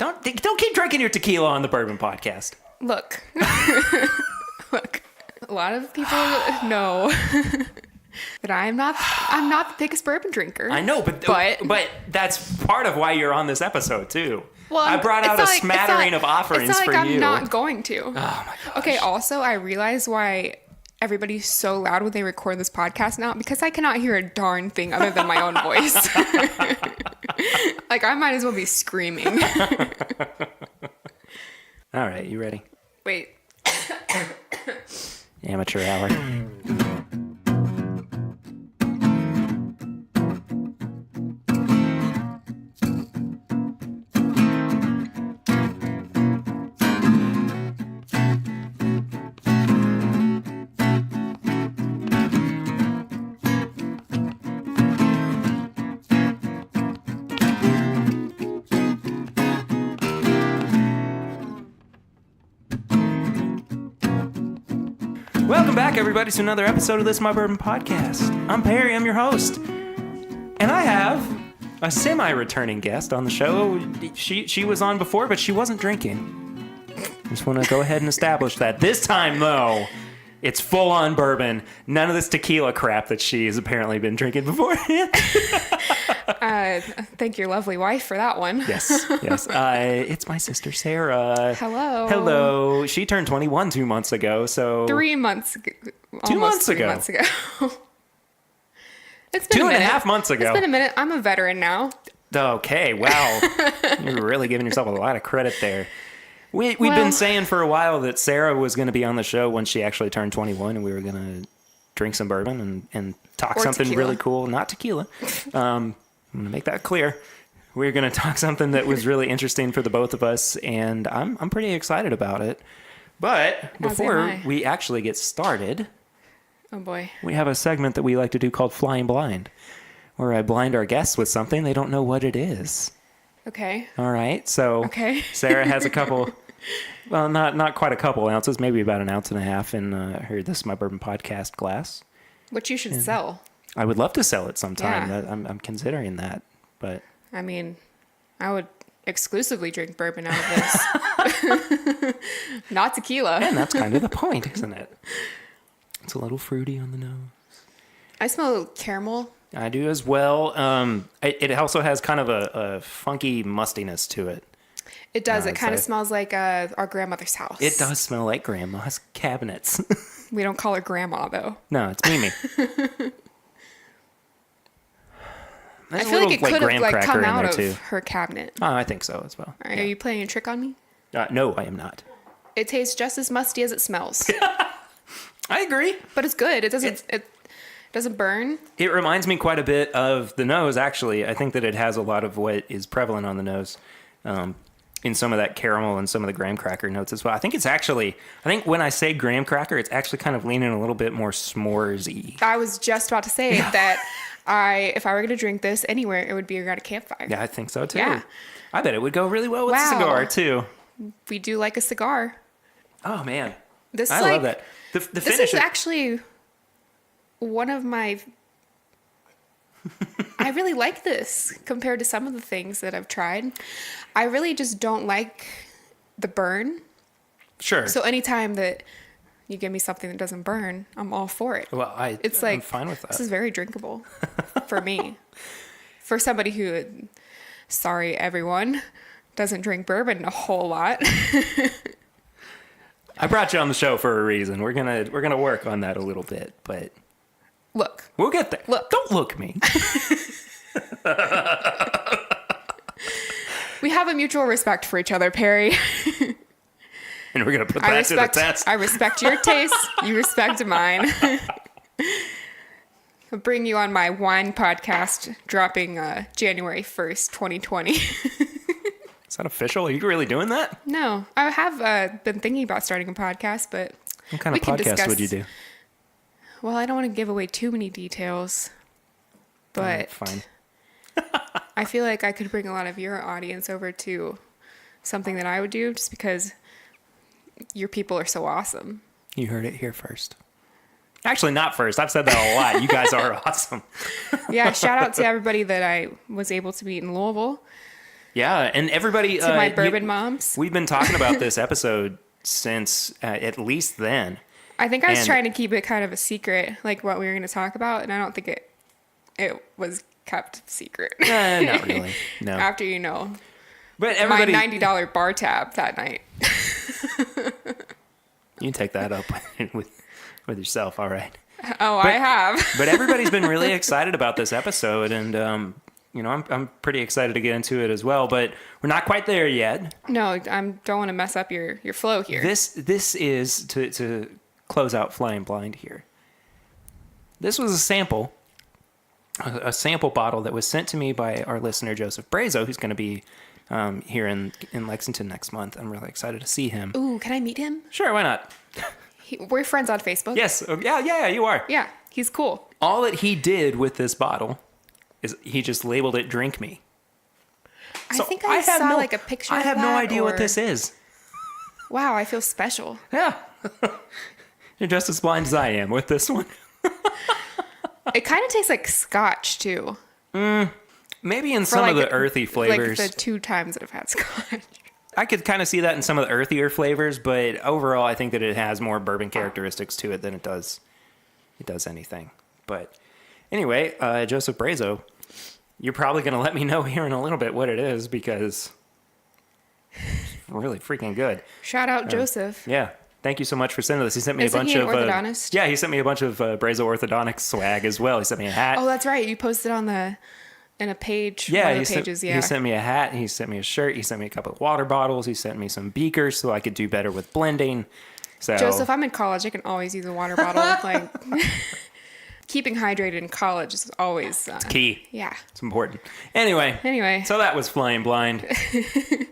Don't keep drinking your tequila on the Bourbon podcast. Look. Look. A lot of people know that I'm not the biggest bourbon drinker. I know, but that's part of why you're on this episode too. Well, I brought out a smattering of offerings for you. It's not like I'm not going to. Oh my gosh. Okay, also, I realize why everybody's so loud when they record this podcast now, because I cannot hear a darn thing other than my own voice. Like, I might as well be screaming. All right, you ready? Wait. Amateur hour. Welcome back, everybody, to another episode of This My Bourbon Podcast. I'm Perry, I'm your host. And I have a semi-returning guest on the show. She was on before, but she wasn't drinking. Just want to go ahead and establish that. This time, though, it's full-on bourbon. None of this tequila crap that she has apparently been drinking beforehand. Thank your lovely wife for that one. Yes. It's my sister, Sarah. Hello. She turned 21 2 months ago, so... 3 months ago. 2 months ago. It's been 2.5 months ago. It's been a minute. I'm a veteran now. Okay, wow. You're really giving yourself a lot of credit there. We've been saying for a while that Sarah was going to be on the show when she actually turned 21, and we were going to drink some bourbon and talk something tequila. really cool. Not tequila. I'm going to make that clear. We're going to talk something that was really interesting for the both of us, and I'm pretty excited about it. But before we actually get started... Oh boy. We have a segment that we like to do called Flying Blind, where I blind our guests with something they don't know what it is. Okay. All right. So Sarah has a couple, well, not quite a couple ounces, maybe about 1.5 ounces in her This Is My Bourbon Podcast glass. Which you should sell. I would love to sell it sometime. Yeah. I'm considering that, but... I mean, I would exclusively drink bourbon out of this. Not tequila. And that's kind of the point, isn't it? It's a little fruity on the nose. I smell caramel. I do as well. It also has kind of a funky mustiness to it. It does. It kind of smells like our grandmother's house. It does smell like grandma's cabinets. We don't call her grandma, though. No, it's Mimi. I feel like it could have come out of her cabinet. Oh, I think so as well. All right, Are you playing a trick on me? No, I am not. It tastes just as musty as it smells. I agree. But it's good. It doesn't burn. It reminds me quite a bit of the nose, actually. I think that it has a lot of what is prevalent on the nose in some of that caramel and some of the graham cracker notes as well. I think when I say graham cracker, it's actually kind of leaning a little bit more s'mores-y. I was just about to say that if I were going to drink this anywhere, it would be around a campfire. Yeah, I think so, too. Yeah. I bet it would go really well with a cigar, too. We do like a cigar. Oh, man. I love that. This is actually one of my... I really like this compared to some of the things that I've tried. I really just don't like the burn. Sure. So anytime that you give me something that doesn't burn, I'm all for it. Well, I'm fine with that. This is very drinkable for me. For somebody who, sorry everyone, doesn't drink bourbon a whole lot. I brought you on the show for a reason. We're gonna work on that a little bit, but look, we'll get there. Look, don't look me. We have a mutual respect for each other, Perry. And we're gonna put that to the test. I respect your taste. You respect mine. I'll bring you on my wine podcast, dropping January 1st, 2020. Is that official? Are you really doing that? No, I have been thinking about starting a podcast, but what kind of podcast would you do? Well, I don't want to give away too many details, but fine. I feel like I could bring a lot of your audience over to something that I would do just because your people are so awesome. You heard it here first. Actually, not first. I've said that a lot. You guys are awesome. Yeah, shout out to everybody that I was able to meet in Louisville. Yeah, and everybody... To my bourbon moms. We've been talking about this episode since at least then. I think I was trying to keep it kind of a secret, like what we were going to talk about, and I don't think it was kept secret. Not really. No. After But everybody, my $90 bar tab that night. You can take that up with yourself, all right. Oh, I have. But everybody's been really excited about this episode, and I'm pretty excited to get into it as well. But we're not quite there yet. No, I don't want to mess up your flow here. This is to close out Flying Blind here. This was a sample bottle that was sent to me by our listener Joseph Brazo, who's going to be here in Lexington next month. I'm really excited to see him. Ooh, can I meet him? Sure, why not? We're friends on Facebook. Yes, yeah, you are. Yeah, he's cool. All that he did with this bottle is he just labeled it "Drink Me." I think I saw like a picture. I have no idea what this is. Wow, I feel special. Yeah. You're just as blind as I am with this one. It kind of tastes like scotch, too. Maybe in some of the earthy flavors. Like the 2 times that I've had scotch. I could kind of see that in some of the earthier flavors, but overall, I think that it has more bourbon characteristics to it than it does anything. But anyway, Joseph Brazo, you're probably going to let me know here in a little bit what it is because it's really freaking good. Shout out Joseph. Yeah. Thank you so much for sending this. He sent me Isn't a bunch he an of orthodontist? Yeah, he sent me a bunch of Brazo orthodontic swag as well. He sent me a hat. Oh, that's right. You posted in a page. Yeah, one of the pages. He sent me a hat. He sent me a shirt. He sent me a couple of water bottles. He sent me some beakers so I could do better with blending. So Joseph, I'm in college. I can always use a water bottle. Like keeping hydrated in college is always key. Yeah, it's important. Anyway, so that was Flying Blind.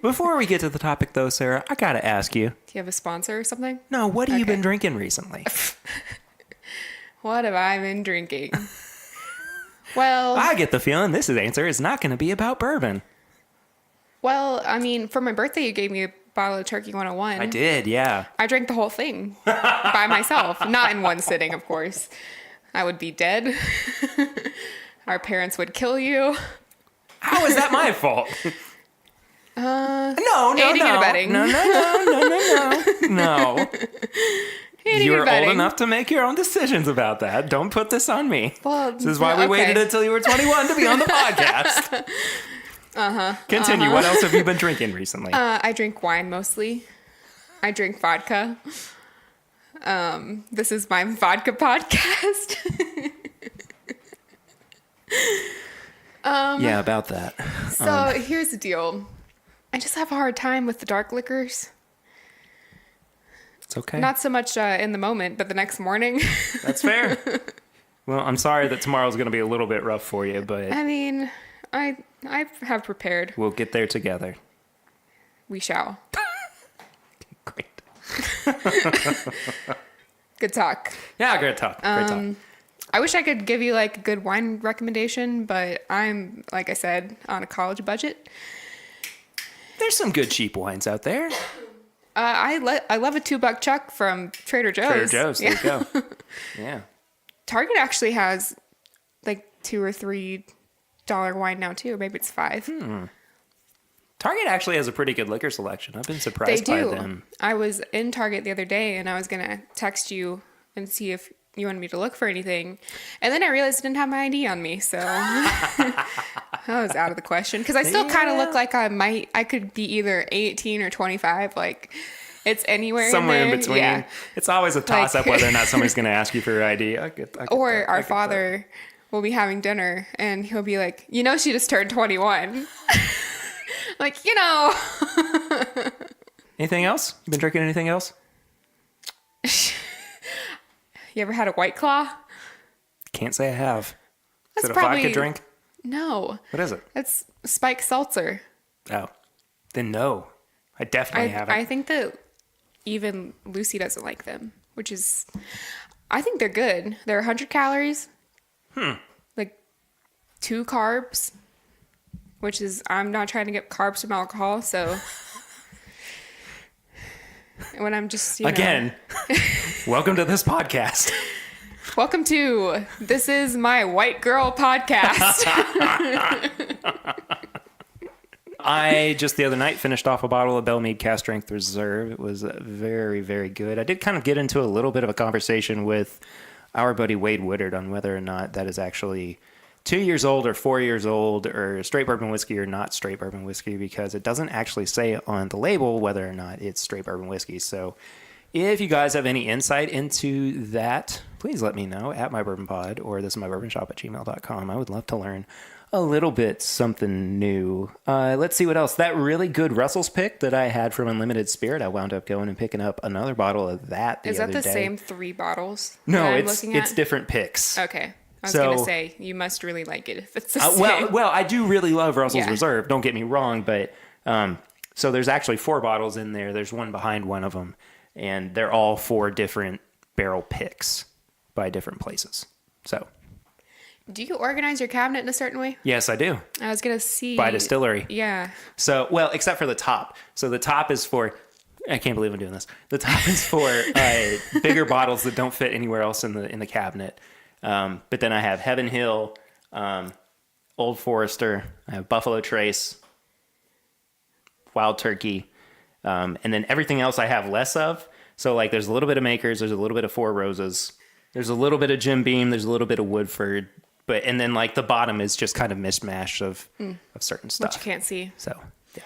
Before we get to the topic, though, Sarah, I gotta ask you. Do you have a sponsor or something? No. What have you been drinking recently? What have I been drinking? Well, I get the feeling this answer is not going to be about bourbon. Well, I mean, for my birthday, you gave me a bottle of Turkey 101. I did, yeah. I drank the whole thing by myself. Not in one sitting, of course. I would be dead. Our parents would kill you. How is that my fault? No. Aiding and abetting. No. You're old enough to make your own decisions about that. Don't put this on me. Well, this is why we waited until you were 21 to be on the podcast. Continue. What else have you been drinking recently? I drink wine mostly. I drink vodka. This is my vodka podcast. Yeah, about that. So here's the deal. I just have a hard time with the dark liquors. It's okay. Not so much in the moment, but the next morning. That's fair. Well, I'm sorry that tomorrow's going to be a little bit rough for you, but... I mean, I have prepared. We'll get there together. We shall. Great. Good talk. Yeah, great talk. Great talk. I wish I could give you like a good wine recommendation, but I'm, like I said, on a college budget. There's some good cheap wines out there. I love a $2 chuck from Trader Joe's. Trader Joe's, there you go. Yeah. Target actually has like $2 or $3 wine now too. Maybe it's $5. Target actually has a pretty good liquor selection. I've been surprised by them. I was in Target the other day and I was gonna text you and see if you wanted me to look for anything, and then I realized I didn't have my ID on me, so that was out of the question. Because I still kind of look like I could be either 18 or 25. Like it's anywhere somewhere in between. Yeah. It's always a toss up whether or not somebody's going to ask you for your ID. I get or our father will be having dinner and he'll be like, she just turned 21. Like, Anything else? You been drinking anything else? You ever had a White Claw? Can't say I have. That's is it a probably, vodka drink? No. What is it? It's spiked seltzer. Oh. Then no. I definitely haven't. I think that even Lucy doesn't like them, which is... I think they're good. They're 100 calories. Like 2 carbs, which is... I'm not trying to get carbs from alcohol, so... When I'm just, Again, welcome to this podcast. Welcome to This Is My White Girl Podcast. I just the other night finished off a bottle of Bellmead Cast Strength Reserve. It was very, very good. I did kind of get into a little bit of a conversation with our buddy Wade Woodard on whether or not that is actually 2 years old or 4 years old or straight bourbon whiskey or not straight bourbon whiskey, because it doesn't actually say on the label whether or not it's straight bourbon whiskey. So if you guys have any insight into that, please let me know at mybourbonpod or thisismybourbonshop@gmail.com. I would love to learn a little bit something new. Let's see what else. That really good Russell's pick that I had from Unlimited Spirit, I wound up going and picking up another bottle of that the other day. Is that the same 3 bottles? No, it's different picks. Okay. I was going to say, you must really like it if it's the same. Well, I do really love Russell's Reserve. Don't get me wrong, but so there's actually 4 bottles in there. There's one behind one of them, and they're all 4 different barrel picks by different places. So, do you organize your cabinet in a certain way? yes, I do. I was going to see. By distillery. Yeah. So, well, except for the top. So the top is for, I can't believe I'm doing this. The top is for bigger bottles that don't fit anywhere else in the cabinet. But then I have Heaven Hill, Old Forester, I have Buffalo Trace, Wild Turkey, and then everything else I have less of. So like there's a little bit of Makers, there's a little bit of Four Roses, there's a little bit of Jim Beam, there's a little bit of Woodford, and then like the bottom is just kind of mishmash of certain stuff. Which you can't see. So yeah.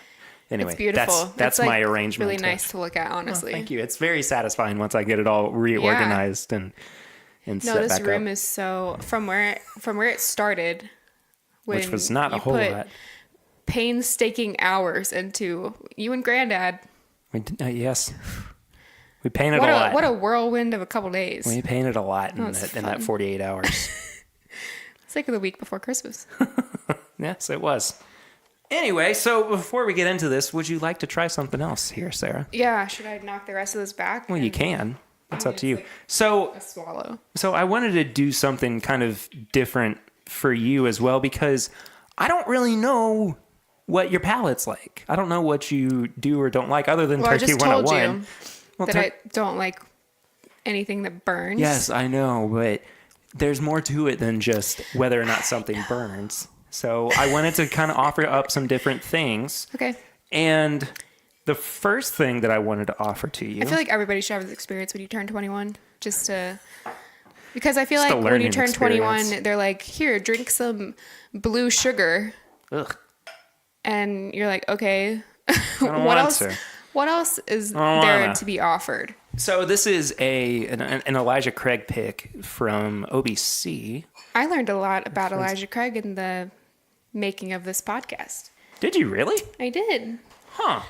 Anyway, it's beautiful. That's like my arrangement. Really nice to look at, honestly. Oh, thank you. It's very satisfying once I get it all reorganized and set back up. No, this room is so from where it started, which was not a whole lot. Painstaking hours into you and Granddad. Yes, we painted a lot. What a whirlwind of a couple days. We painted a lot in that 48 hours. It's like the week before Christmas. Yes, it was. Anyway, so before we get into this, would you like to try something else here, Sarah? Yeah, should I knock the rest of this back? Well, you can. It's up to you. So a swallow. So I wanted to do something kind of different for you as well, because I don't really know what your palate's like. I don't know what you do or don't like other than Turkey 101. I just told you that I don't like anything that burns. Yes, I know, but there's more to it than just whether or not something burns. So I wanted to kind of offer up some different things. Okay. And the first thing that I wanted to offer to you, I feel like everybody should have this experience when you turn 21, because I feel like when you turn 21, they're like, here, drink some blue sugar. Ugh. And you're like, okay, what else? What else is there to be offered? So this is an Elijah Craig pick from OBC. I learned a lot about Elijah Craig in the making of this podcast. Did you really? I did. Huh.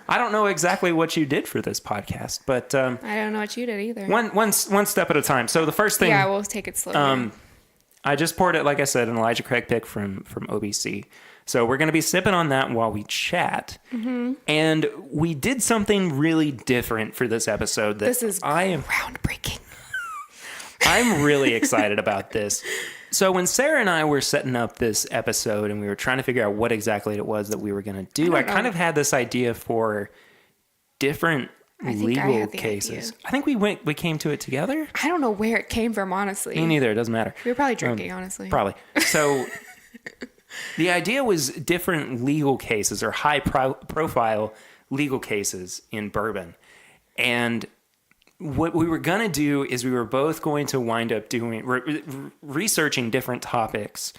I don't know exactly what you did for this podcast, but I don't know what you did either. One step at a time. So the first thing, we'll take it slowly. I just poured it, like I said, an Elijah Craig pick from OBC. So we're going to be sipping on that while we chat. Mm-hmm. And we did something really different for this episode. This is groundbreaking. I'm really excited about this. So when Sarah and I were setting up this episode and we were trying to figure out what exactly it was that we were going to do, I kind of had this idea for different legal cases. I think we came to it together. I don't know where it came from, honestly. Me neither. It doesn't matter. We were probably drinking, honestly. Probably. So the idea was different legal cases or high profile legal cases in bourbon. And what we were going to do is we were both going to wind up doing researching different topics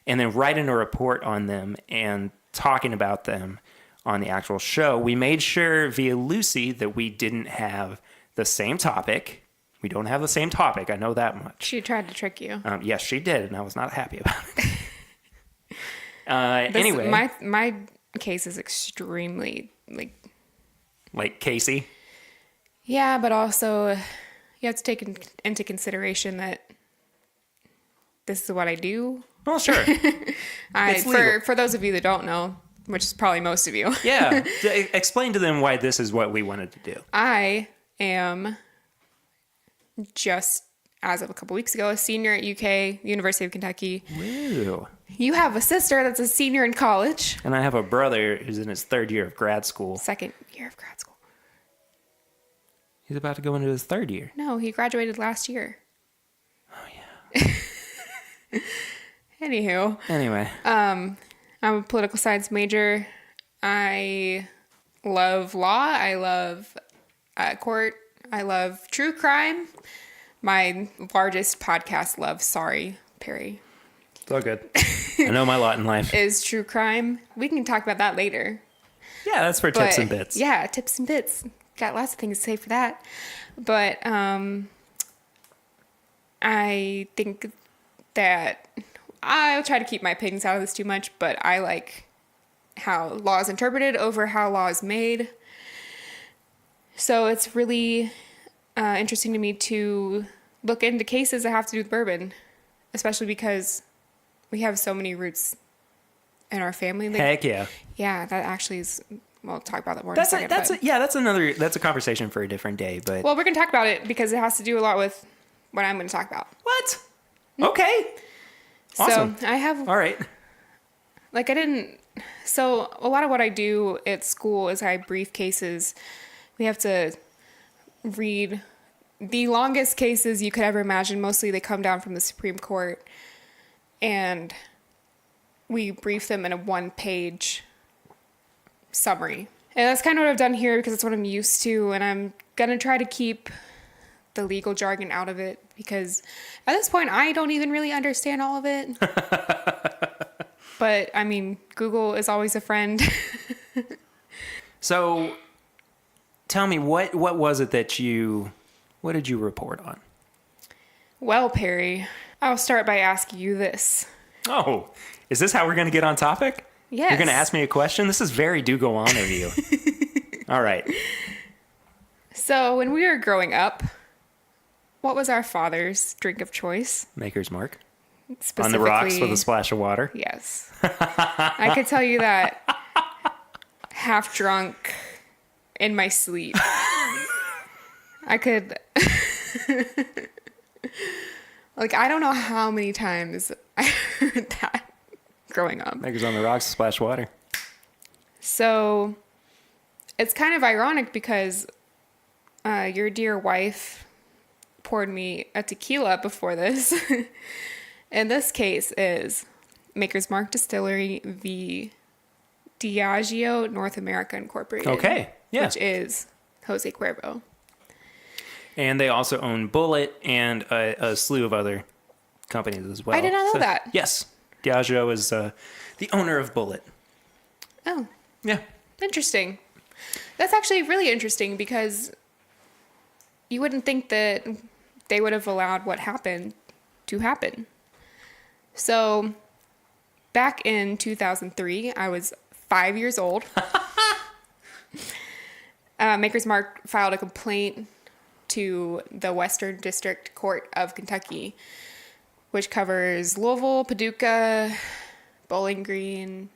and then writing a report on them and talking about them on the actual show. We made sure via Lucy that we didn't have the same topic. We don't have the same topic. I know that much. She tried to trick you. Yes, she did, and I was not happy about it. Anyway. My case is extremely, like Casey? Yeah, but also you have to take into consideration that this is what I do. Well, sure. For those of you that don't know, which is probably most of you. Yeah. Explain to them why this is what we wanted to do. I am just, as of a couple weeks ago, a senior at UK, University of Kentucky. Woo. You have a sister that's a senior in college. And I have a brother who's in his third year of grad school. Second year of grad school. He's about to go into his third year. No, he graduated last year. Oh, yeah. Anyway. I'm a political science major. I love law. I love court. I love true crime. My largest podcast love, sorry, Perry. It's all good. I know my lot in life. Is true crime. We can talk about that later. Yeah, that's for tips and bits. Yeah, tips and bits. Got lots of things to say for that. But I think that I'll try to keep my opinions out of this too much, but I like how law is interpreted over how law is made. So it's really interesting to me to look into cases that have to do with bourbon, especially because we have so many roots in our family. Like, Heck yeah. Yeah, that actually is. We'll talk about that more That's in a second. that's a conversation for a different day. But well, we're gonna talk about it because it has to do a lot with what I'm gonna talk about. What? Okay. Awesome. So I have. All right. Like I didn't. So a lot of what I do at school is I brief cases. We have to read the longest cases you could ever imagine. Mostly they come down from the Supreme Court, and we brief them in a 1-page summary. And that's kind of what I've done here because it's what I'm used to, and I'm gonna try to keep the legal jargon out of it because at this point I don't even really understand all of it. But I mean, Google is always a friend. So tell me, what was it that what did you report on? Well, Perry, I'll start by asking you this. Oh, is this how we're going to get on topic? Yes. You're going to ask me a question? This is very do go on of you. All right. So when we were growing up, what was our father's drink of choice? Maker's Mark. Specifically, On the rocks with a splash of water. Yes. I could tell you that half drunk in my sleep. I could... Like, I don't know how many times I heard that growing up. Maker's on the rocks, splash water. So it's kind of ironic because your dear wife poured me a tequila before this. And this case is Maker's Mark Distillery v. Diageo North America Incorporated. Okay, yeah. Which is Jose Cuervo. And they also own Bullet and a slew of other companies as well. I did not know that. Yes. Diageo is the owner of Bullet. Oh. Yeah. Interesting. That's actually really interesting because you wouldn't think that they would have allowed what happened to happen. So back in 2003, I was 5 years old. Maker's Mark filed a complaint to the Western District Court of Kentucky, which covers Louisville, Paducah, Bowling Green,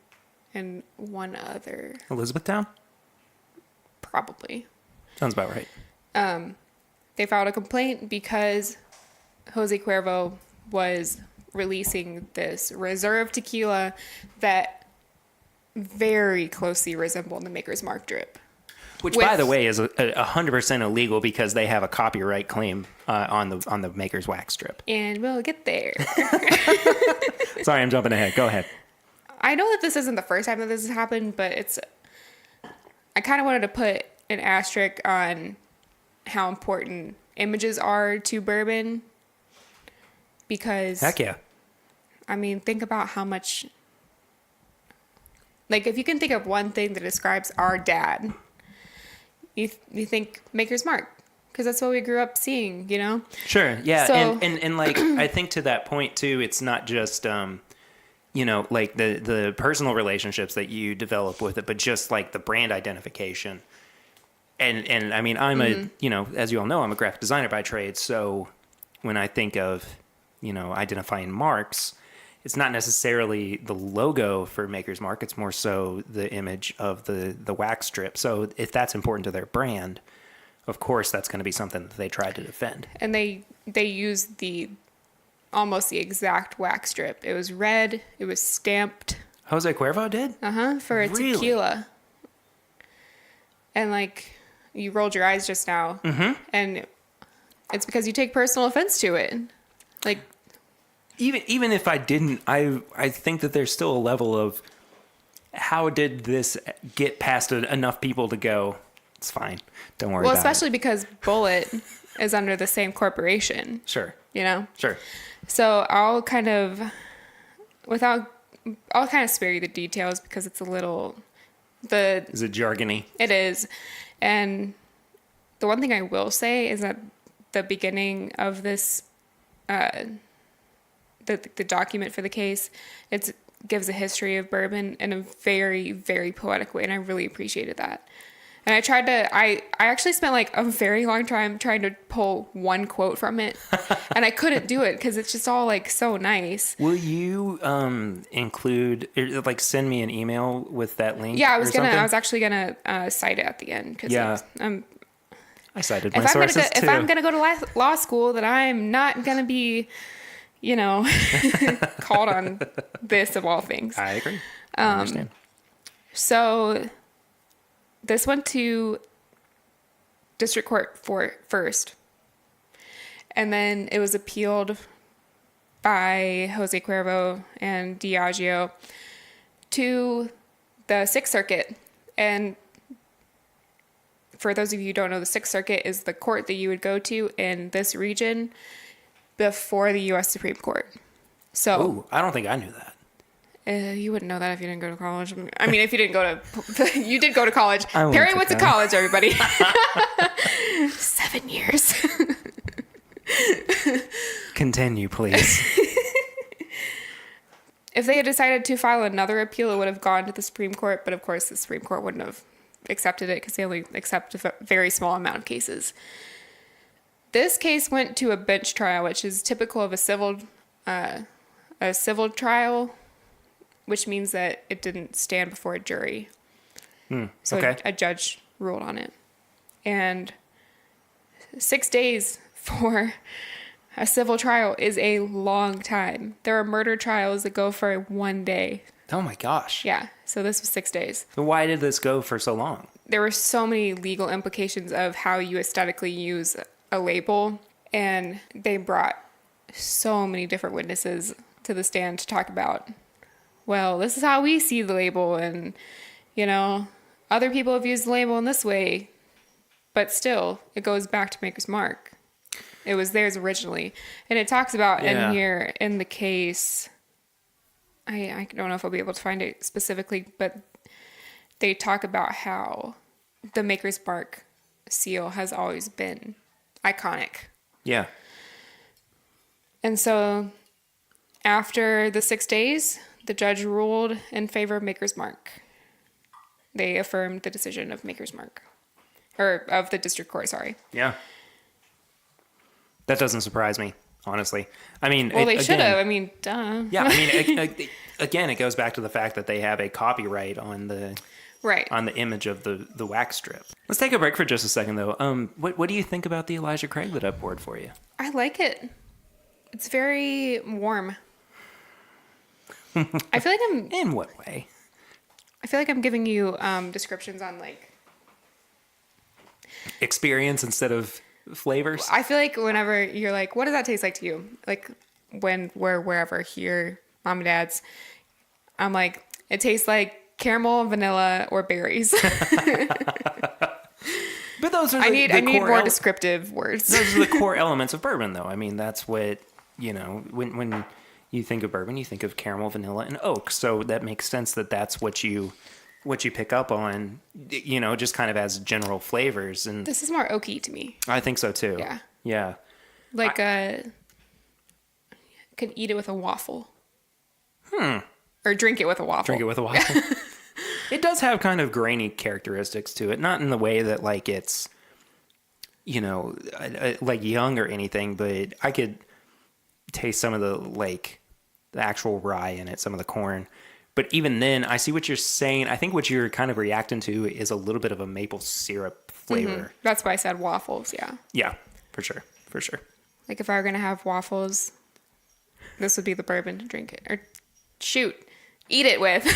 and one other. Elizabethtown? Probably. Sounds about right. They filed a complaint because Jose Cuervo was releasing this reserve tequila that very closely resembled the Maker's Mark drip. Which, by the way, is 100% illegal because they have a copyright claim on the Maker's wax strip. And we'll get there. Sorry, I'm jumping ahead. Go ahead. I know that this isn't the first time that this has happened, but I kind of wanted to put an asterisk on how important images are to bourbon. Because... Heck yeah. I mean, think about how much... Like, if you can think of one thing that describes our dad... You think Maker's Mark, because that's what we grew up seeing, you know? Sure, yeah. So, and like, I think to that point, too, it's not just, like the personal relationships that you develop with it, but just like the brand identification. And I mean, I'm as you all know, I'm a graphic designer by trade. So when I think of, identifying marks, it's not necessarily the logo for Maker's Mark. It's more so the image of the wax strip. So if that's important to their brand, of course, that's going to be something that they try to defend. And they use almost the exact wax strip. It was red. It was stamped. Jose Cuervo did? For a Really? tequila. And like, you rolled your eyes just now. Mm-hmm. And it's because you take personal offense to it. Like... Even if I didn't, I think that there's still a level of how did this get past enough people to go, it's fine, don't worry Well, about especially it. because Bullet is under the same corporation. Sure. You know? Sure. So I'll kind of spare you the details because it's a little, Is it jargony? it is. And the one thing I will say is that the beginning of this, the document for the case, it gives a history of bourbon in a very, very poetic way. And I really appreciated that. And I actually spent like a very long time trying to pull one quote from it. And I couldn't do it because it's just all like so nice. Will you include, like send me an email with that link? Yeah, I was actually gonna cite it at the end. Cause Yeah. I cited my if sources too. If I'm gonna go to law school, then I'm not gonna be, called on this of all things. I agree. I understand. So this went to district court first. And then it was appealed by Jose Cuervo and Diageo to the Sixth Circuit. And for those of you who don't know, the Sixth Circuit is the court that you would go to in this region before the U.S. Supreme Court. So, Ooh, I don't think I knew that. you wouldn't know that if you didn't go to college. I mean, if you didn't go to, you did go to college. I Perry went to that. college, everybody. 7 years. Continue, please. If they had decided to file another appeal, it would have gone to the Supreme Court. But of course, the Supreme Court wouldn't have accepted it because they only accept a very small amount of cases. This case went to a bench trial, which is typical of a civil trial, which means that it didn't stand before a jury. So okay. a judge ruled on it. And 6 days for a civil trial is a long time. There are murder trials that go for 1 day. Oh my gosh. Yeah, so this was 6 days. So why did this go for so long? There were so many legal implications of how you aesthetically use a label, and they brought so many different witnesses to the stand to talk about, well, this is how we see the label, and, other people have used the label in this way, but still, it goes back to Maker's Mark. It was theirs originally. And it talks about in here, in the case, I don't know if I'll be able to find it specifically, but they talk about how the Maker's Mark seal has always been iconic. Yeah. And so after the 6 days, the judge ruled in favor of Maker's Mark. They affirmed the decision of Maker's Mark. Or of the district court, sorry. Yeah. That doesn't surprise me, honestly. I mean, well, they should have. I mean, duh. Yeah, I mean, again, it goes back to the fact that they have a copyright on the image of the wax strip. Let's take a break for just a second, though. What do you think about the Elijah Craig that I poured for you? I like it. It's very warm. I feel like I'm. In what way? I feel like I'm giving you descriptions on like experience instead of flavors. I feel like whenever you're like, what does that taste like to you? Like when we're wherever here, mom and dad's, I'm like, it tastes like caramel, vanilla, or berries. But those are I need more descriptive words. Those are the core elements of bourbon, though. I mean, that's what, when you think of bourbon, you think of caramel, vanilla, and oak. So that makes sense that that's what you pick up on, just kind of as general flavors. And this is more oaky to me. I think so too. Yeah. Yeah. Like could eat it with a waffle. Or drink it with a waffle. Drink it with a waffle. It does have kind of grainy characteristics to it. Not in the way that like it's, like young or anything, but I could taste some of the actual rye in it, some of the corn. But even then, I see what you're saying. I think what you're kind of reacting to is a little bit of a maple syrup flavor. Mm-hmm. That's why I said waffles, yeah. Yeah, for sure. For sure. Like if I were going to have waffles, this would be the bourbon to drink it. Or shoot, eat it with.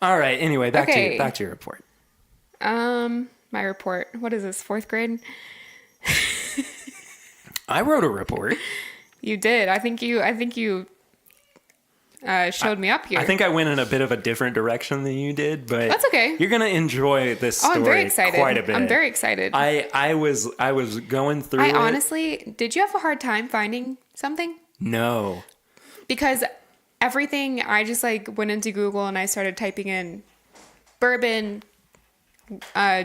All right. Anyway, back to your report. My report. What is this? 4th grade? I wrote a report. You did. I think you showed me up here. I think I went in a bit of a different direction than you did, but that's okay. You're gonna enjoy this story I'm very excited. quite a bit. I'm very excited. I was going through. I honestly, did you have a hard time finding something? No, because everything, I just like went into Google and I started typing in Bourbon,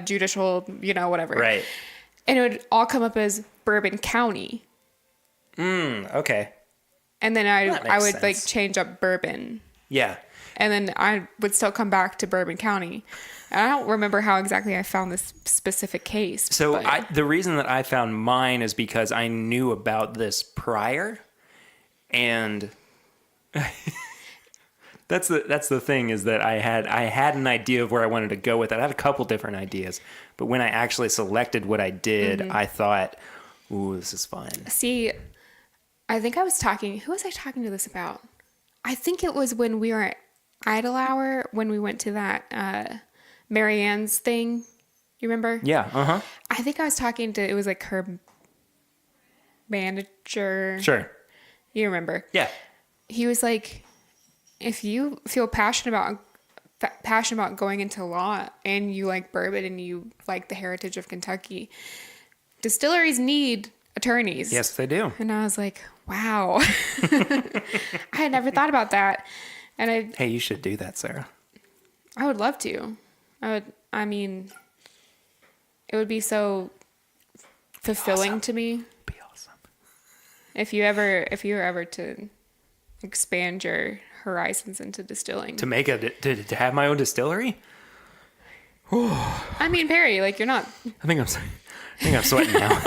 judicial, whatever. Right. And it would all come up as Bourbon County. Okay. And then I would sense. like change up Bourbon. Yeah. And then I would still come back to Bourbon County. And I don't remember how exactly I found this specific case. So the reason that I found mine is because I knew about this prior, and that's the thing, is that I had an idea of where I wanted to go with it. I had a couple different ideas, but when I actually selected what I did, I thought, "Ooh, this is fun." See, I think who was I talking to this about? I think it was when we were at Idle Hour, when we went to that Marianne's thing. You remember? Yeah. Uh-huh. I think I was talking to, it was like her manager. Sure. You remember? Yeah. He was like, if you feel passionate about going into law and you like bourbon and you like the heritage of Kentucky, distilleries need attorneys. Yes, they do. And I was like, wow. I had never thought about that. And Hey, you should do that, Sarah. I would love to. I mean, it would be so fulfilling to me. Be awesome. If you were ever to expand your horizons into distilling. To have my own distillery? I mean, Perry, like you're not. I think I'm sweating now.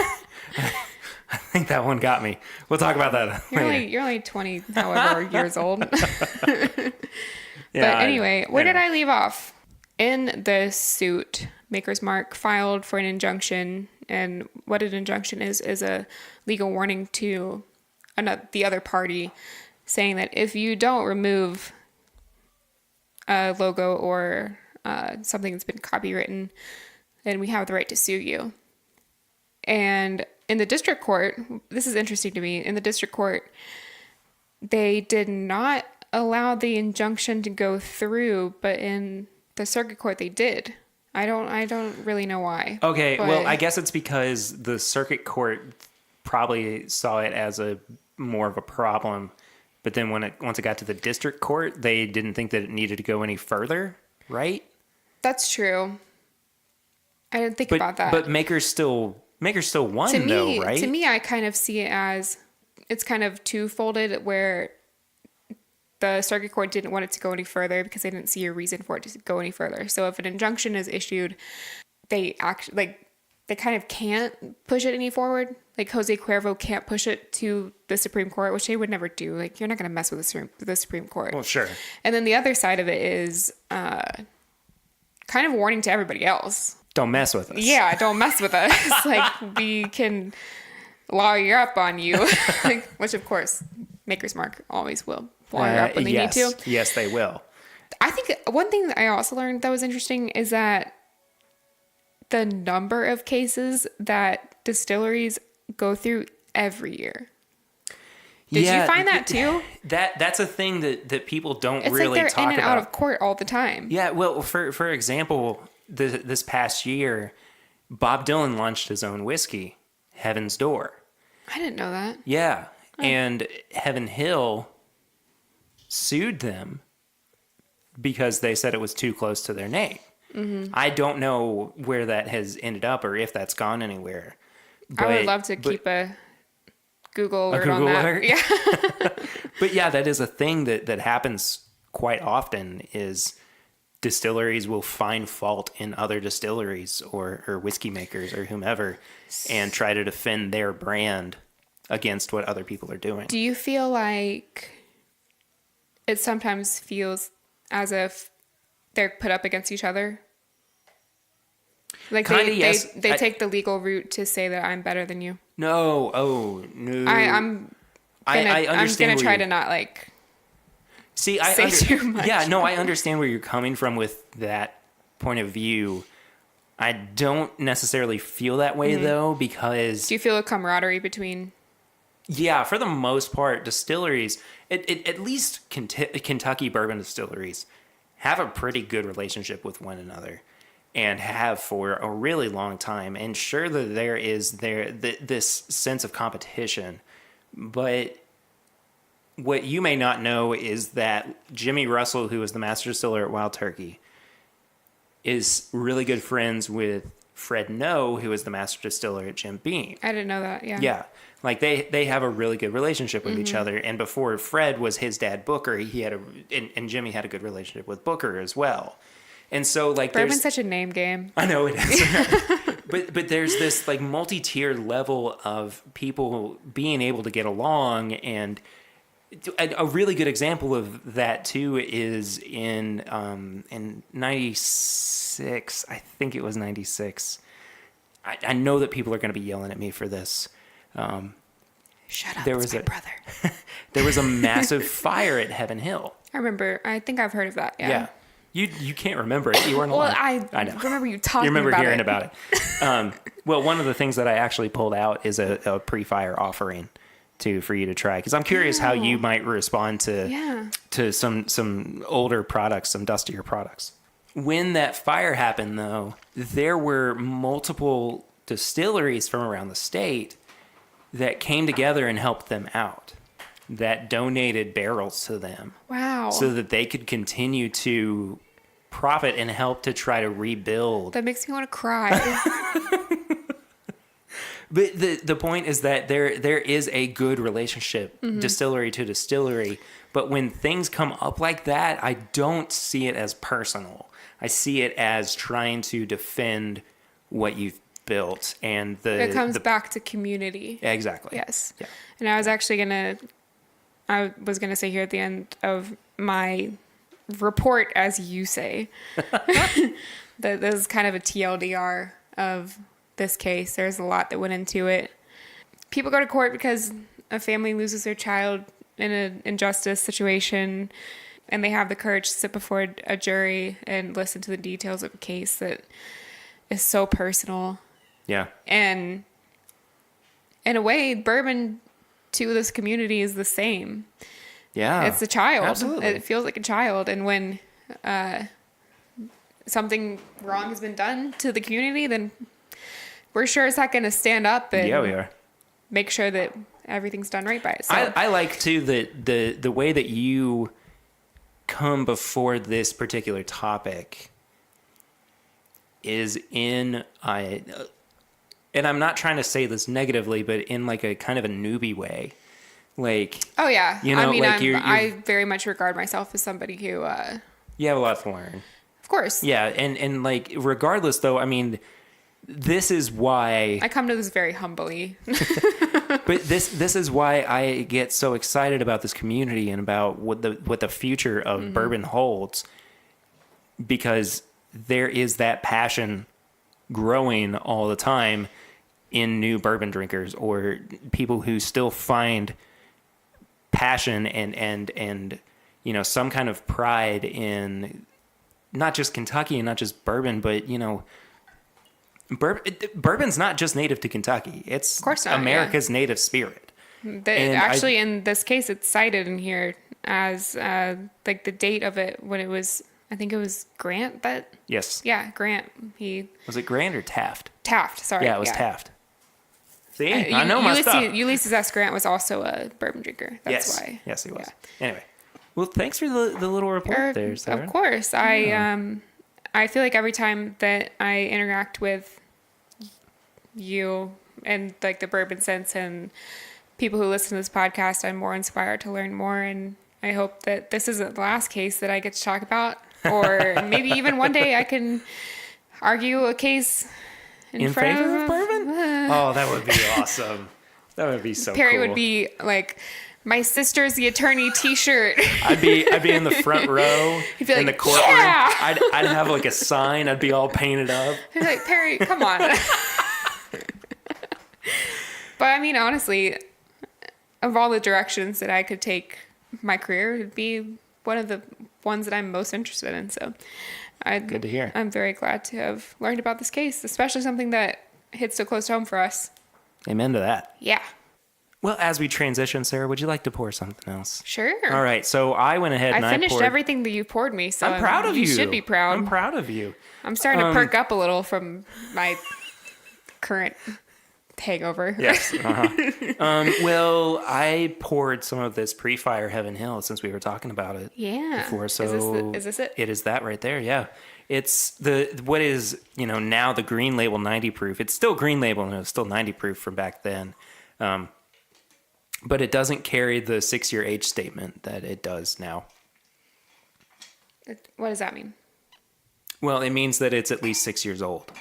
I think that one got me. We'll talk about that later. You're only 20, however, years old. Yeah, but anyway, where did I leave off? In the suit, Maker's Mark filed for an injunction, and what an injunction is a legal warning to the other party, saying that if you don't remove a logo or something that's been copywritten, then we have the right to sue you. And in the district court, this is interesting to me, in the district court, they did not allow the injunction to go through, but in the circuit court they did. I don't really know why. Okay, well, I guess it's because the circuit court probably saw it as a more of a problem, but then once it got to the district court, they didn't think that it needed to go any further, right? That's true. I didn't think about that. But Maker's still won, though, right? To me, I kind of see it as it's kind of two-folded, where the circuit court didn't want it to go any further because they didn't see a reason for it to go any further. So if an injunction is issued, they kind of can't push it any forward. Like Jose Cuervo can't push it to the Supreme Court, which they would never do. Like, you're not going to mess with the Supreme Court. Well, sure. And then the other side of it is kind of warning to everybody else. Don't mess with us. Yeah, don't mess with us. Like, we can lawyer up on you. Like, which, of course, Maker's Mark always will lawyer up when they need to. Yes, they will. I think one thing that I also learned that was interesting is that the number of cases that distilleries go through every year. Did you find that too? That's a thing that people don't it's really like talk they're in and about. out of court all the time. Yeah, well, for example, this past year, Bob Dylan launched his own whiskey, Heaven's Door. I didn't know that. Yeah, and Heaven Hill sued them because they said it was too close to their name. Mm-hmm. I don't know where that has ended up or if that's gone anywhere. I would love to keep a Google alert on that. Alert? Yeah. But yeah, that is a thing that happens quite often, is distilleries will find fault in other distilleries or whiskey makers or whomever and try to defend their brand against what other people are doing. Do you feel like it sometimes feels as if they're put up against each other? Like yes. they take the legal route to say that I'm better than you. No. Oh, no. I'm gonna try to not like say too much. Yeah, no, I understand where you're coming from with that point of view. I don't necessarily feel that way though, because do you feel a camaraderie between Yeah, for the most part, distilleries, at least Kentucky bourbon distilleries, have a pretty good relationship with one another, and have for a really long time. And sure that there is this sense of competition, but what you may not know is that Jimmy Russell, who is the master distiller at Wild Turkey, is really good friends with Fred Noe, who is the master distiller at Jim Beam. I didn't know that. Yeah. Yeah. Like they have a really good relationship with each other. And before Fred was his dad, Booker, he had and Jimmy had a good relationship with Booker as well. And so like Bourbon's such a name game. I know it is. but there's this like multi-tiered level of people being able to get along. And a really good example of that too is in 96, I think it was 96. I know that people are going to be yelling at me for this. Shut up, there it's was my brother. There was a massive fire at Heaven Hill. I remember. I think I've heard of that. Yeah. You can't remember it. You weren't Well, alive. I know. remember you talking You remember about hearing it. about it. Well, one of the things that I actually pulled out is a pre-fire offering for you to try, because I'm curious how you might respond to some older products, some dustier products. When that fire happened, though, there were multiple distilleries from around the state that came together and helped them out, that donated barrels to them. Wow. So that they could continue to profit and help to try to rebuild. That makes me want to cry. But the point is that there is a good relationship, distillery to distillery. But when things come up like that, I don't see it as personal. I see it as trying to defend what you've built, and it comes back to community. Exactly. Yes. Yeah. And I was gonna say here at the end of my report, as you say, that this is kind of a TLDR of this case. There's a lot that went into it. People go to court because a family loses their child in an injustice situation, and they have the courage to sit before a jury and listen to the details of a case that is so personal. Yeah. And in a way, bourbon to this community is the same. Yeah. It's a child. Absolutely. It feels like a child. And when something wrong has been done to the community, then we're sure it's not going to stand up and Yeah, we are. make sure that everything's done right by it. So I like too the way that you come before this particular topic is and I'm not trying to say this negatively, but in like a kind of a newbie way. Like, oh yeah, you know, I mean, like I very much regard myself as somebody who, you have a lot to learn. of course, Yeah, and like regardless though, I mean, this is why I come to this very humbly. but this is why I get so excited about this community and about what the future of bourbon holds, because there is that passion growing all the time in new bourbon drinkers or people who still find passion and you know, some kind of pride in not just Kentucky and not just bourbon, but you know, bourbon's not just native to Kentucky. It's Of course not, America's native spirit. Actually, in this case, it's cited in here as like the date of it when it was. I think it was Grant that. Yes. Yeah, Grant. Was it Grant or Taft? Taft. Sorry. Yeah, it was Taft. See, I know my stuff. Ulysses S. Grant was also a bourbon drinker. That's why. Yes, he was. Yeah. Anyway, well, thanks for the little report there, Sarah. Of course, I feel like every time that I interact with you and like the bourbon sense and people who listen to this podcast, I'm more inspired to learn more, and I hope that this isn't the last case that I get to talk about, or maybe even one day I can argue a case in front favor of bourbon. Oh, that would be awesome. That would be so Perry cool. would be like, "My sister's the attorney" T-shirt. I'd be in the front row He'd be in like, the courtroom. "Yeah!" I'd have like a sign. I'd be all painted up. He's like, "Perry, come on." But I mean, honestly, of all the directions that I could take my career, it'd be one of the ones that I'm most interested in. So Good to hear. I'm very glad to have learned about this case, especially something that hits so close to home for us. Amen to that. Yeah. Well, as we transition, Sarah, would you like to pour something else? Sure. All right. So I went ahead and I finished poured... everything that you poured me, so I'm proud of you. You should be proud. I'm proud of you. I'm starting to perk up a little from my current hangover. Yes. Well, I poured some of this pre-fire Heaven Hill since we were talking about it before. So is this it? It is that right there. Yeah. It's what is, now the green label 90 proof. It's still green label and it's still 90 proof from back then. But it doesn't carry the 6-year age statement that it does now. What does that mean? Well, it means that it's at least 6 years old.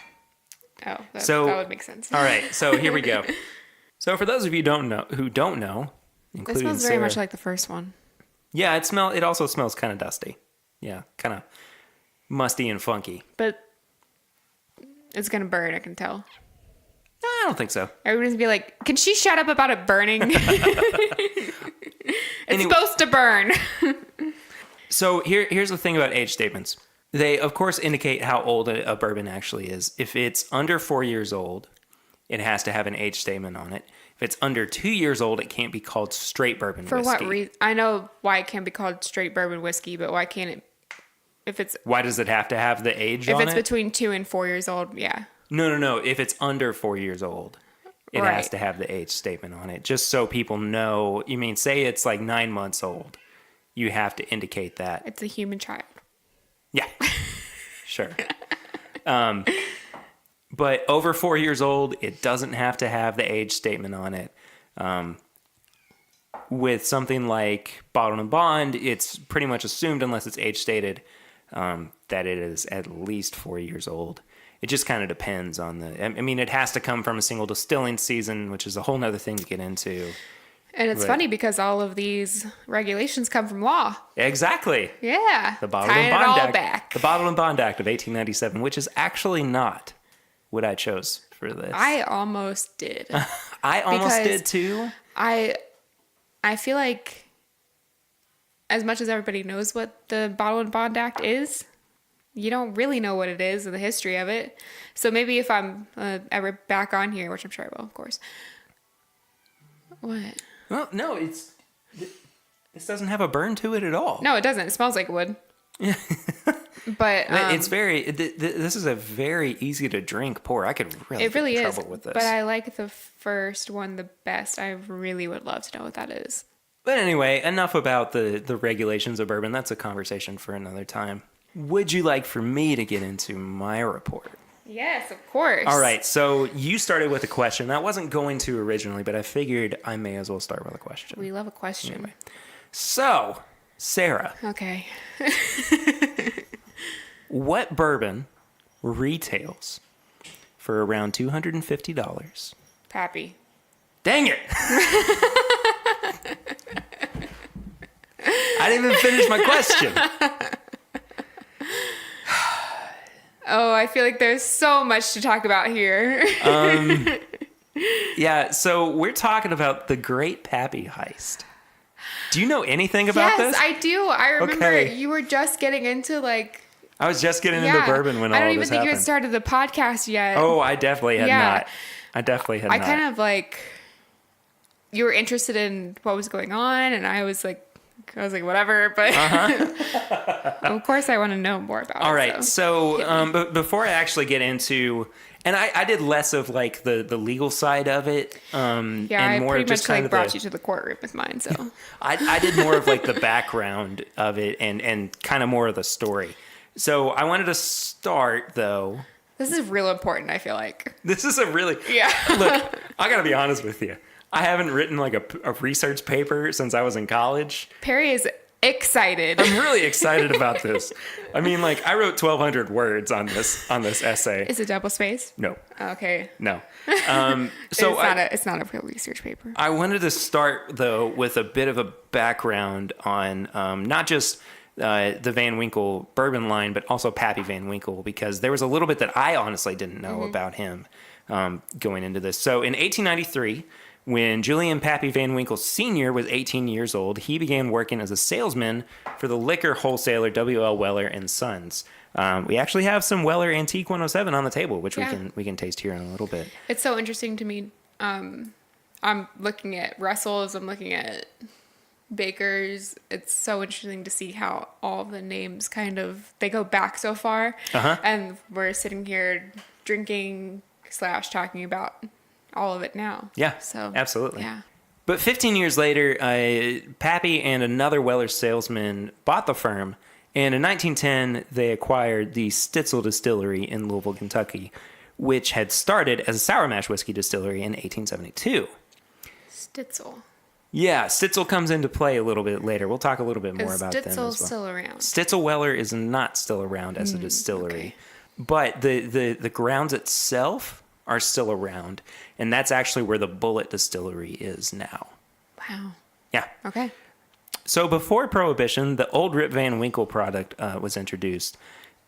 Oh, that would make sense. All right, so here we go. So for those of you who don't know, including it smells very Sarah, much like the first one. Yeah, it also smells kind of dusty. Yeah, kind of musty and funky. But it's gonna burn, I can tell. I don't think so. Everybody's gonna be like, "Can she shut up about it burning?" It's supposed to burn. So here's the thing about age statements. They, of course, indicate how old a bourbon actually is. If it's under 4 years old, it has to have an age statement on it. If it's under 2 years old, it can't be called straight bourbon For whiskey. what reason? I know why it can't be called straight bourbon whiskey, but why can't it? Why does it have to have the age on it? If it's between 2 and 4 years old, yeah. No. If it's under 4 years old, it has to have the age statement on it. Just so people know. You mean, say it's like 9 months old. You have to indicate that. It's a human child. Yeah. Sure. But over 4 years old, it doesn't have to have the age statement on it. With something like Bottled and Bond, it's pretty much assumed, unless it's age stated, that it is at least 4 years old. It just kind of depends on it has to come from a single distilling season, which is a whole nother thing to get into. And it's funny because all of these regulations come from law. Exactly. Yeah. The Bottled and Bond Act. The Bottled and Bond Act of 1897, which is actually not what I chose for this. I almost did. I almost did too. I feel like as much as everybody knows what the Bottled and Bond Act is, you don't really know what it is and the history of it. So maybe if I'm ever back on here, which I'm sure I will, of course. What? Well, no, this doesn't have a burn to it at all. No, it doesn't. It smells like wood. Yeah. But it's this is a very easy to drink pour. I could really get in trouble with this. But I like the first one the best. I really would love to know what that is. But anyway, enough about the regulations of bourbon. That's a conversation for another time. Would you like for me to get into my report? Yes, of course. All right, so you started with a question. I wasn't going to originally, but I figured I may as well start with a question. We love a question. Anyway. So, Sarah. Okay. What bourbon retails for around $250? Pappy. Dang it! I didn't even finish my question. Oh, I feel like there's so much to talk about here. Yeah, so we're talking about the Great Pappy Heist. Do you know anything about this? Yes, I do. I remember you were just getting into I was just getting into bourbon when all this happened. I don't even think you had started the podcast yet. Oh, I definitely had not. I definitely had not. I kind of you were interested in what was going on, and I was like, whatever, but of course I want to know more about it. All right, so but before I actually get into, and I did less of the legal side of it. And I more pretty just much brought you to the courtroom with mine. So I did more of the background of it and kind of more of the story. So I wanted to start though. This is real important. I feel like this is a really Look, I gotta be honest with you. I haven't written a research paper since I was in college. Perry is excited. I'm really excited about this. I mean, I wrote 1,200 words on this essay. Is it double space? No. Okay. No. So it's not a real research paper. I wanted to start though with a bit of a background on not just the Van Winkle bourbon line, but also Pappy Van Winkle, because there was a little bit that I honestly didn't know about him going into this. So in 1893. When Julian Pappy Van Winkle Sr. was 18 years old, he began working as a salesman for the liquor wholesaler W.L. Weller and Sons. We actually have some Weller Antique 107 on the table, which we can taste here in a little bit. It's so interesting to me. I'm looking at Russell's, I'm looking at Baker's. It's so interesting to see how all the names they go back so far. And we're sitting here drinking / talking about all of it now. Yeah, so absolutely. Yeah. But 15 years later, Pappy and another Weller salesman bought the firm, and in 1910, they acquired the Stitzel Distillery in Louisville, Kentucky, which had started as a sour mash whiskey distillery in 1872. Stitzel. Yeah, Stitzel comes into play a little bit later. We'll talk a little bit more about them as well. Is Stitzel still around? Stitzel Weller is not still around as a distillery, okay. but the grounds itself are still around, and that's actually where the Bullet Distillery is now. Wow. Yeah. Okay. So before Prohibition, the Old Rip Van Winkle product was introduced.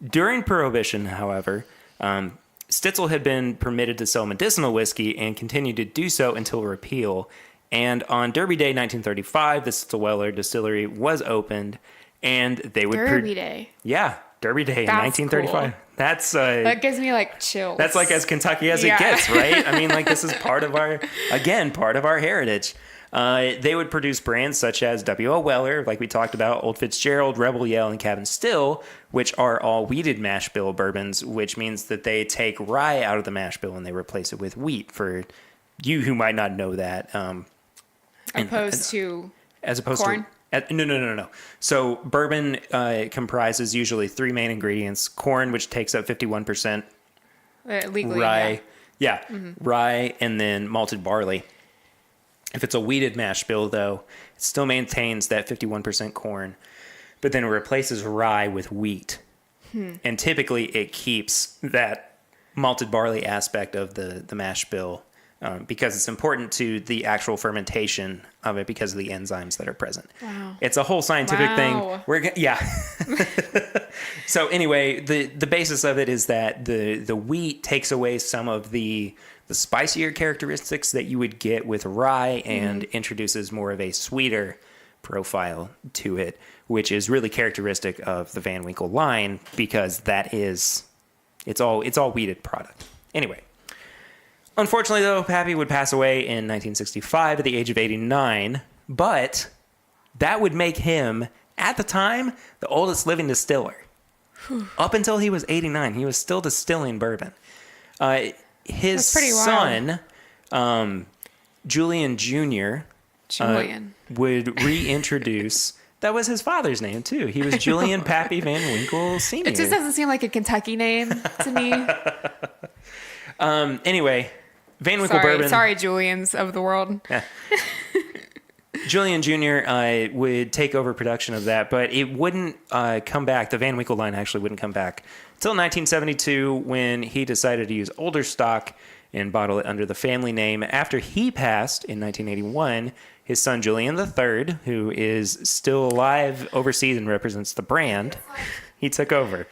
During Prohibition, however, Stitzel had been permitted to sell medicinal whiskey and continued to do so until repeal. And on Derby Day 1935, the Stitzel Weller Distillery was opened, and they would... Derby Day? Yeah, Derby Day in 1935. Cool. That's... that gives me, chills. That's as Kentucky as it gets, right? I mean, this is part of our heritage. They would produce brands such as W.O. Weller, like we talked about, Old Fitzgerald, Rebel Yell, and Cabin Still, which are all wheated mash bill bourbons, which means that they take rye out of the mash bill and they replace it with wheat. For you who might not know that, opposed to corn? No. So bourbon comprises usually 3 main ingredients: corn, which takes up 51%, legally, rye, rye, and then malted barley. If it's a wheated mash bill, though, it still maintains that 51% corn, but then it replaces rye with wheat. And typically it keeps that malted barley aspect of the mash bill because it's important to the actual fermentation of it because of the enzymes that are present. Wow. It's a whole scientific thing. So anyway, the basis of it is that the wheat takes away some of the spicier characteristics that you would get with rye and introduces more of a sweeter profile to it, which is really characteristic of the Van Winkle line because it's all wheated product. Anyway, unfortunately though, Pappy would pass away in 1965 at the age of 89, but that would make him, at the time, the oldest living distiller. Up until he was 89, he was still distilling bourbon. His son, Julian Jr., would reintroduce... That was his father's name, too. He was Julian Pappy Van Winkle Sr. It just doesn't seem like a Kentucky name to me. Anyway, Van Winkle bourbon... Sorry, Julians of the world. Yeah. Julian Jr. Would take over production of that, but it wouldn't come back. The Van Winkle line actually wouldn't come back until 1972 when he decided to use older stock and bottle it under the family name. After he passed in 1981, his son Julian III, who is still alive overseas and represents the brand, he took over.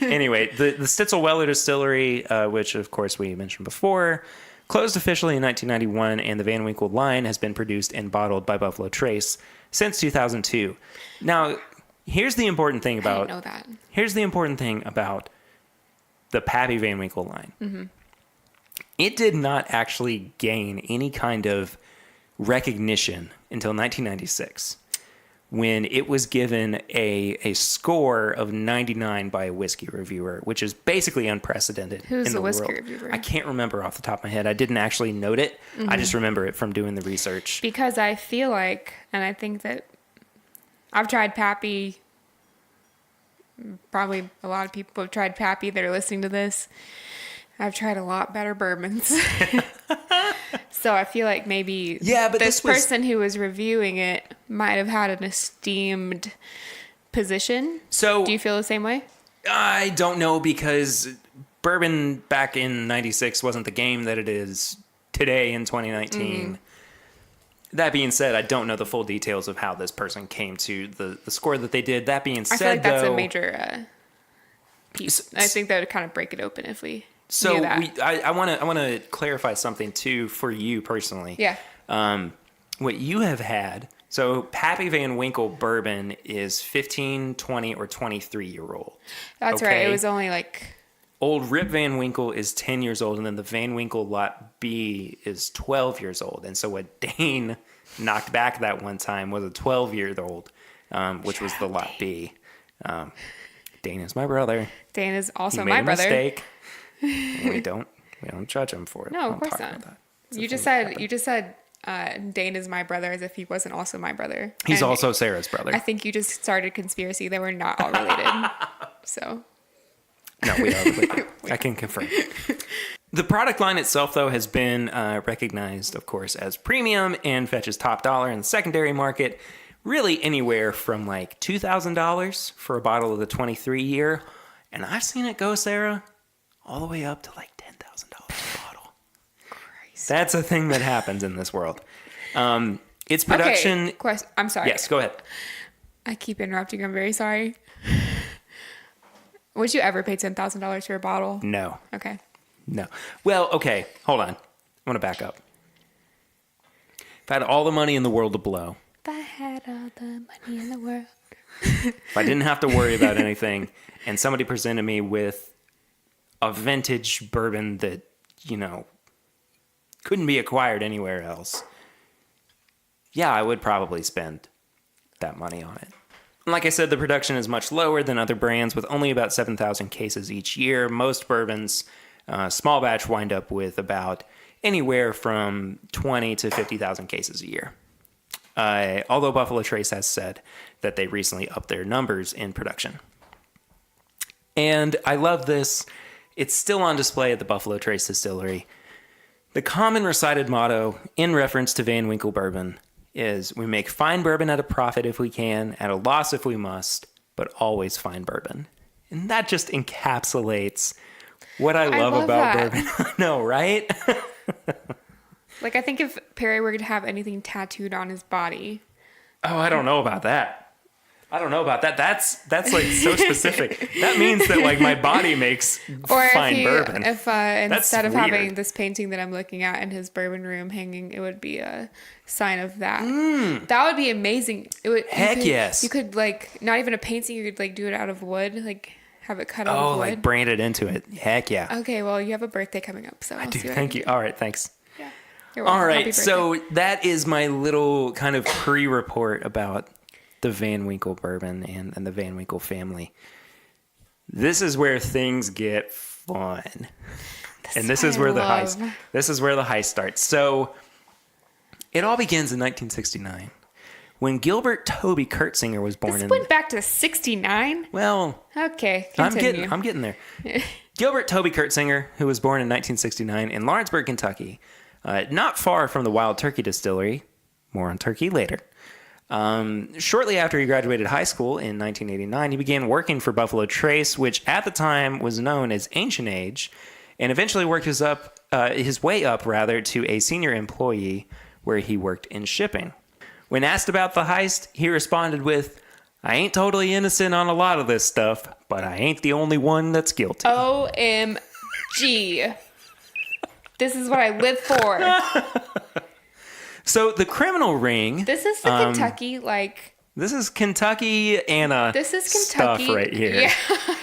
Anyway, the Stitzel Weller Distillery, which of course we mentioned before, closed officially in 1991, and the Van Winkle line has been produced and bottled by Buffalo Trace since 2002. Now, here's the important thing about... I didn't know that. Here's the important thing about the Pappy Van Winkle line. Mm-hmm. It did not actually gain any kind of recognition until 1996, when it was given a score of 99 by a whiskey reviewer, which is basically unprecedented. Who's the whiskey world. reviewer? I can't remember off the top of my head. I didn't actually note it. I just remember it from doing the research. Because I feel like, and I think that I've tried Pappy. Probably a lot of people have tried Pappy that are listening to this. I've tried a lot better bourbons. So I feel like maybe this person who was reviewing it might have had an esteemed position. So do you feel the same way? I don't know, because bourbon back in 96 wasn't the game that it is today in 2019. That being said, I don't know the full details of how this person came to the score that they did. That being said, I feel like that's a major piece. I think that would kind of break it open if we... So I want to clarify something too for you personally. Yeah. What you have had. So Pappy Van Winkle bourbon is 15, 20, or 23-year-old. That's right. It was only like Old Rip Van Winkle is 10 years old, and then the Van Winkle Lot B is 12 years old. And so what Dane knocked back that one time was a 12-year-old, which was the Lot B. Dane is my brother. Dane is also He my made a brother. mistake. We don't judge him for it. No, of I'm course talking not. about that. You just said Dane is my brother as if he wasn't also my brother. He's And also Sarah's brother. I think you just started a conspiracy that we're not all related. So No, we are related. I can confirm. The product line itself, though, has been recognized, of course, as premium and fetches top dollar in the secondary market. Really anywhere from like $2,000 for a bottle of the 23 year. And I've seen it go, Sarah, all the way up to like $10,000 a bottle. Christ. That's a thing that happens in this world. Its production... Okay, I'm sorry. Yes, go ahead. I keep interrupting. I'm very sorry. Would you ever pay $10,000 for a bottle? No. Okay. No. Well, okay, hold on. I want to back up. If I had all the money in the world to blow, If I had all the money in the world. if I didn't have to worry about anything, and somebody presented me with a vintage bourbon that, couldn't be acquired anywhere else, yeah, I would probably spend that money on it. And like I said, the production is much lower than other brands with only about 7,000 cases each year. Most bourbons, small batch, wind up with about anywhere from 20 to 50,000 cases a year. Although Buffalo Trace has said that they recently upped their numbers in production. And I love this. It's still on display at the Buffalo Trace distillery. The common recited motto in reference to Van Winkle bourbon is, we make fine bourbon at a profit if we can, at a loss if we must, but always fine bourbon. And that just encapsulates what I love about that. bourbon. I know, right? Like, I think if Perry were to have anything tattooed on his body. Oh, I don't know about that. That's like so specific. That means that like my body makes Or fine bourbon. if instead of weird. having this painting that I'm looking at in his bourbon room hanging, it would be a sign of that. That would be amazing. It would. Yes. You could like, not even a painting. You could like do it out of wood, like have it cut out of wood. Like branded into it. Heck yeah. Okay, well, you have a birthday coming up, so I'll Dude, see what I thank can you. do. All right, thanks. Yeah. You're welcome. All Happy right, birthday. so that is my little kind of pre-report about the Van Winkle bourbon and the Van Winkle family. This is where things get fun. This is where the heist starts. So it all begins in 1969 when Gilbert Toby Kurtzinger was born. This went back to 69? Well, Okay, continue. I'm getting there. Gilbert Toby Kurtzinger, who was born in 1969 in Lawrenceburg, Kentucky, not far from the Wild Turkey Distillery. More on turkey later. Shortly after he graduated high school in 1989, he began working for Buffalo Trace, which at the time was known as Ancient Age, and eventually worked his way up to a senior employee where he worked in shipping. When asked about the heist, he responded with, "I ain't totally innocent on a lot of this stuff, but I ain't the only one that's guilty." OMG. This is what I live for. So the criminal ring. This is the Kentucky, like... This is Kentucky Anna This is Kentucky. stuff right here.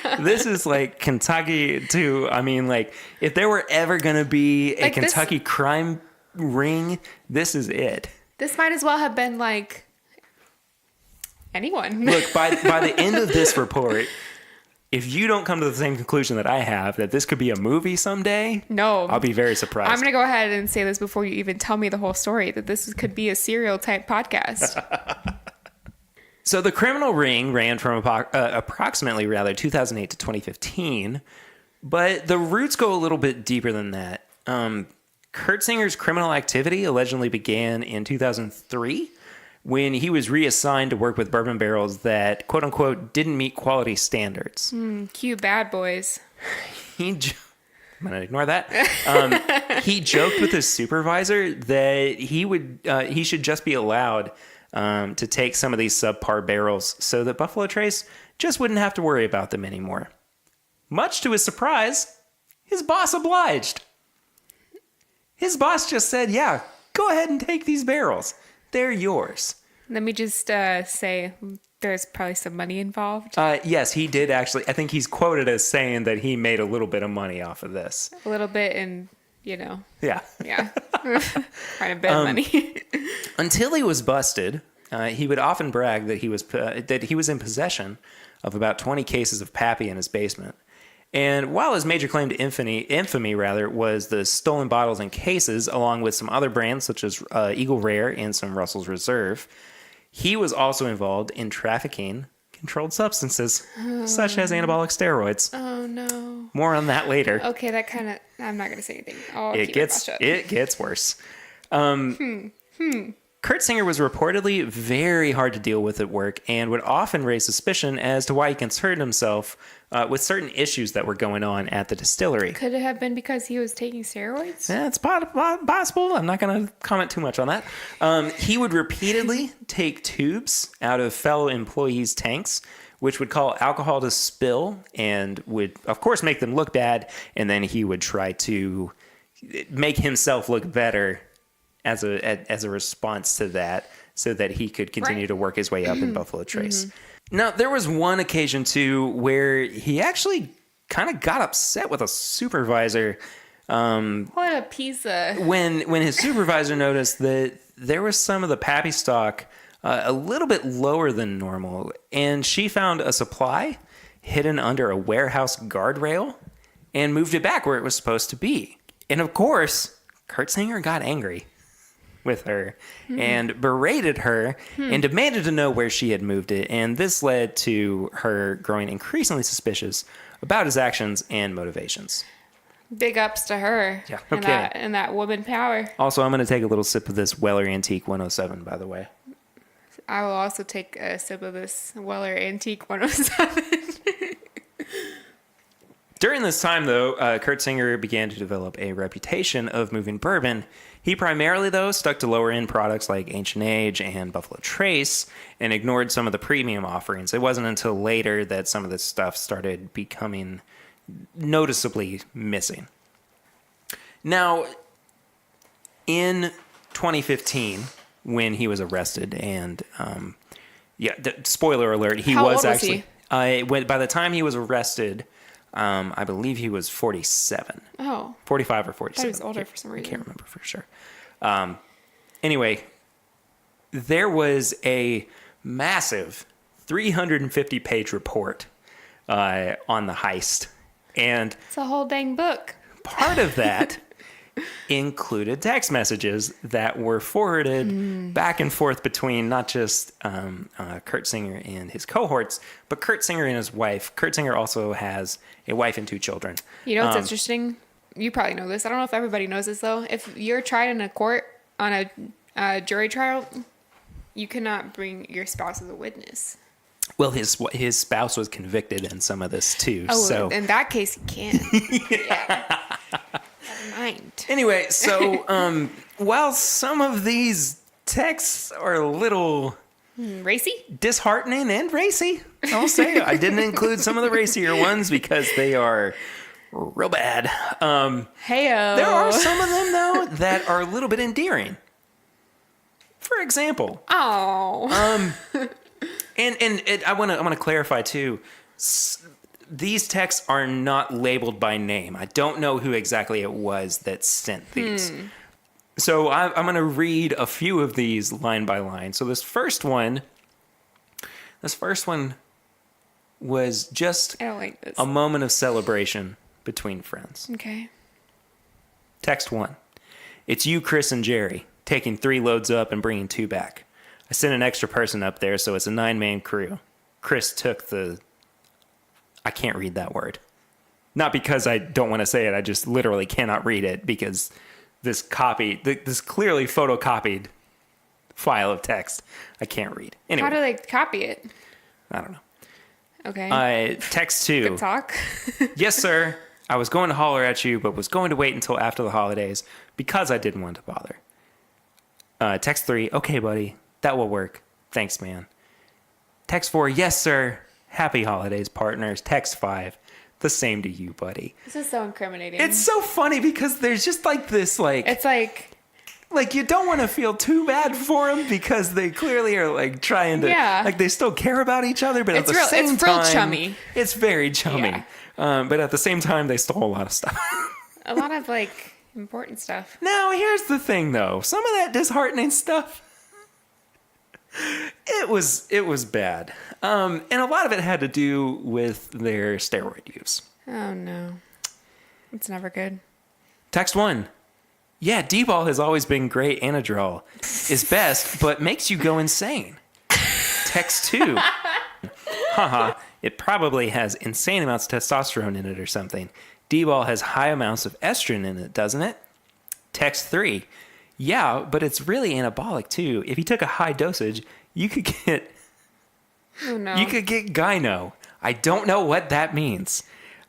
Yeah. This is like Kentucky too. I mean, like, if there were ever going to be a Like Kentucky crime ring, this is it. This might as well have been, like, anyone. Look, by the end of this report, if you don't come to the same conclusion that I have, that this could be a movie someday, No. I'll be very surprised. I'm going to go ahead and say this before you even tell me the whole story, that this could be a serial type podcast. So the criminal ring ran from approximately 2008 to 2015, but the roots go a little bit deeper than that. Kurtzinger's criminal activity allegedly began in 2003 when he was reassigned to work with bourbon barrels that, quote unquote, didn't meet quality standards. Cute bad boys. I'm going to ignore that. He joked with his supervisor that he should just be allowed to take some of these subpar barrels so that Buffalo Trace just wouldn't have to worry about them anymore. Much to his surprise, his boss obliged. His boss just said, "Yeah, go ahead and take these barrels. They're yours." Let me just say, there's probably some money involved. Yes, he did actually. I think he's quoted as saying that he made a little bit of money off of this. A little bit, and Yeah. yeah, quite a bit of money. Until he was busted, he would often brag that he was in possession of about 20 cases of Pappy in his basement. And while his major claim to infamy was the stolen bottles and cases, along with some other brands such as Eagle Rare and some Russell's Reserve, he was also involved in trafficking controlled substances, such as anabolic steroids. Oh, no. More on that later. Okay, that kind of... I'm not going to say anything. It gets worse. Kurt Singer was reportedly very hard to deal with at work and would often raise suspicion as to why he concerned himself with certain issues that were going on at the distillery. Could it have been because he was taking steroids? Yeah, it's possible. I'm not going to comment too much on that. He would repeatedly take tubes out of fellow employees' tanks, which would cause alcohol to spill and would, of course, make them look bad. And then he would try to make himself look better as a response to that, so that he could continue to work his way up in Buffalo Trace. Now, there was one occasion, too, where he actually kind of got upset with a supervisor. What a piece of... When his supervisor noticed that there was some of the Pappy stock a little bit lower than normal, and she found a supply hidden under a warehouse guardrail and moved it back where it was supposed to be. And, of course, Kurt Singer got angry with her and berated her and demanded to know where she had moved it. And this led to her growing increasingly suspicious about his actions and motivations. Big ups to her. Yeah, okay. And that woman power. Also, I'm going to take a little sip of this Weller Antique 107, by the way. I will also take a sip of this Weller Antique 107. During this time, though, Kurt Singer began to develop a reputation of moving bourbon. He primarily, though, stuck to lower-end products like Ancient Age and Buffalo Trace and ignored some of the premium offerings. It wasn't until later that some of this stuff started becoming noticeably missing. Now, in 2015, when he was arrested, and spoiler alert, he How was old was actually... by the time he was arrested... I believe he was 47. Oh. 45 or 47. I thought he was older for some reason. I can't remember for sure. Anyway, there was a massive 350-page report on the heist. And it's a whole dang book. Part of that included text messages that were forwarded back and forth between not just Kurt Singer and his cohorts, but Kurt Singer and his wife. Kurt Singer also has a wife and two children. You know what's interesting? You probably know this. I don't know if everybody knows this, though. If you're tried in a court on a jury trial, you cannot bring your spouse as a witness. Well, his spouse was convicted in some of this, too. Oh, so in that case, you can. Yeah. Never mind. Anyway, so while some of these texts are a little... racy? Disheartening and racy, I'll say. I didn't include some of the racier ones because they are real bad. Heyo. There are some of them, though, that are a little bit endearing. For example... Oh. And I want to clarify, too. These texts are not labeled by name. I don't know who exactly it was that sent these. So I'm going to read a few of these line by line. So this first one was just I don't like this. a moment of celebration between friends. Okay. Text 1. It's you, Chris, and Jerry, taking 3 loads up and bringing 2 back. I sent an extra person up there, so it's a 9-man crew. Chris took the... I can't read that word. Not because I don't want to say it, I just literally cannot read it because this clearly photocopied file of text I can't read. Anyway, How do they copy it? I don't know. Okay. Text 2. Good talk. Yes, sir. I was going to holler at you, but was going to wait until after the holidays because I didn't want to bother. Text 3. Okay, buddy. That will work. Thanks, man. Text 4. Yes, sir. Happy holidays, partners. Text 5. The same to you, buddy. This is so incriminating. It's so funny because there's just like this, like... It's like like you don't want to feel too bad for them because they clearly are like trying to, like they still care about each other, but at the same time, it's real chummy. It's very chummy. Yeah. But at the same time, they stole a lot of stuff. A lot of like important stuff. Now, here's the thing though. Some of that disheartening stuff, it was bad. And a lot of it had to do with their steroid use. Oh no. It's never good. Text 1. Yeah, D-ball has always been great. Anadrol is best, but makes you go insane. Text 2. Haha, it probably has insane amounts of testosterone in it or something. D-ball has high amounts of estrogen in it, doesn't it? Text 3. Yeah, but it's really anabolic too. If you took a high dosage, you could get... Oh no. You could get gyno. I don't know what that means.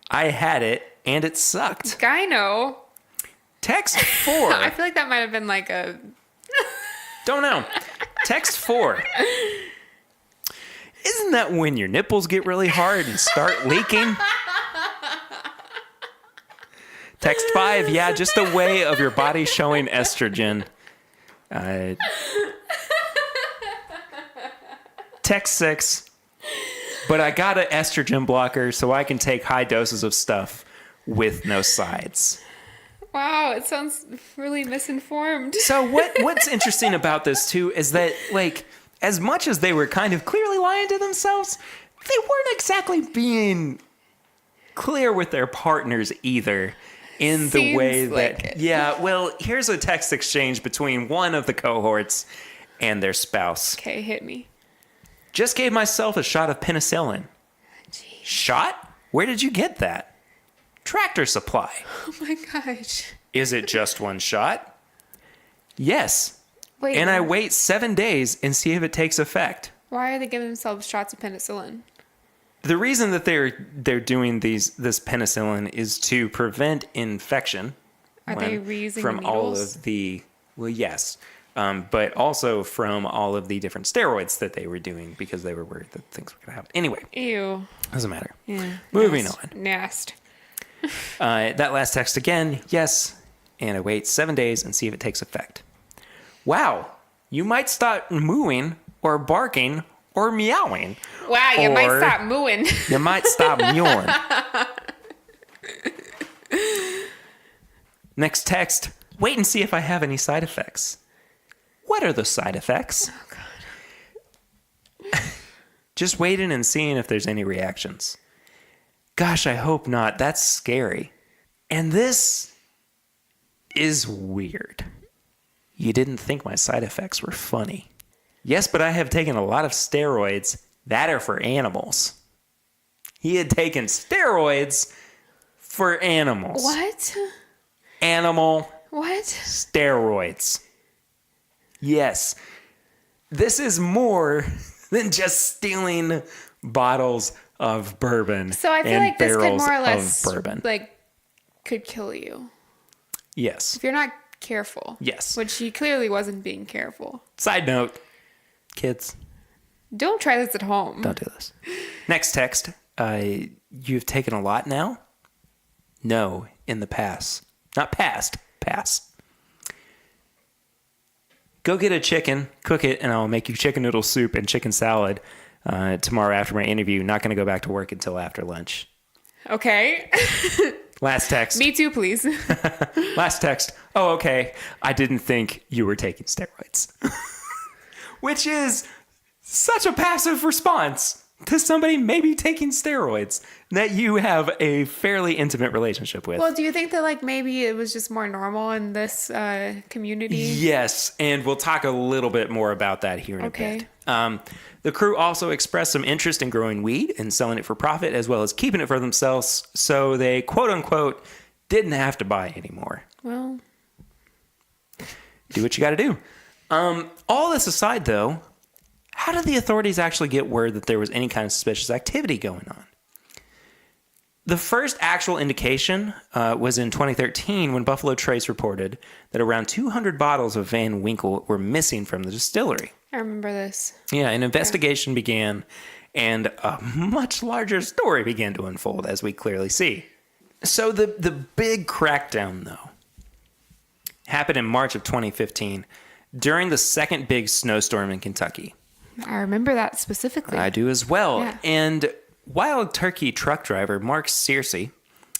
I had it, and it sucked. Gyno? Text 4. I feel like that might have been like a... Don't know. Text 4. Isn't that when your nipples get really hard and start leaking? Text 5. Yeah, just a way of your body showing estrogen. Text 6. But I got an estrogen blocker so I can take high doses of stuff with no sides. Wow, it sounds really misinformed. So what's interesting about this too is that like as much as they were kind of clearly lying to themselves, they weren't exactly being clear with their partners either in the way that well, here's a text exchange between one of the cohorts and their spouse. Okay, hit me. Just gave myself a shot of penicillin. Jeez. Shot? Where did you get that? Tractor Supply. Oh my gosh. Is it just one shot? Yes. Wait. And I wait 7 days and see if it takes effect. Why are they giving themselves shots of penicillin? The reason that they're doing this penicillin is to prevent infection. Are they reusing from the all needles? of the yes, but also from all of the different steroids that they were doing because they were worried that things were going to happen. Anyway, Ew. doesn't matter. Yeah. Moving on. Nast. That last text again, yes, and I wait 7 days and see if it takes effect. Wow, you might start mooing or barking or meowing. Wow, you might stop mooing. You might stop mewing. Next text, wait and see if I have any side effects. What are the side effects? Oh, God. Just waiting and seeing if there's any reactions. Gosh, I hope not. That's scary. And this is weird. You didn't think my side effects were funny. Yes, but I have taken a lot of steroids that are for animals. He had taken steroids for animals. What? Animal What? steroids. Yes. This is more than just stealing bottles of bourbon. So I feel and like this could barrels more or less of bourbon. like could kill you Yes. if you're not careful. Yes. Which he clearly wasn't being careful. Side note, kids, Don't try this at home. don't do this. Next text. You've taken a lot now? No, in the past. Not past, past. Go get a chicken, cook it, and I'll make you chicken noodle soup and chicken salad tomorrow after my interview. Not going to go back to work until after lunch. Okay. Last text. Me too, please. Last text. Oh, okay. I didn't think you were taking steroids. Which is such a passive response to somebody maybe taking steroids that you have a fairly intimate relationship with. Well, do you think that like maybe it was just more normal in this community? Yes, and we'll talk a little bit more about that here in a bit. The crew also expressed some interest in growing weed and selling it for profit, as well as keeping it for themselves, so they, quote unquote, didn't have to buy anymore. Well, Do what you got to do. All this aside, though, how did the authorities actually get word that there was any kind of suspicious activity going on? The first actual indication was in 2013 when Buffalo Trace reported that around 200 bottles of Van Winkle were missing from the distillery. I remember this. Yeah, an investigation began, and a much larger story began to unfold, as we clearly see. So the big crackdown, though, happened in March of 2015 during the second big snowstorm in Kentucky. I remember that specifically. I do as well. Yeah. And wild turkey truck driver Mark Searcy,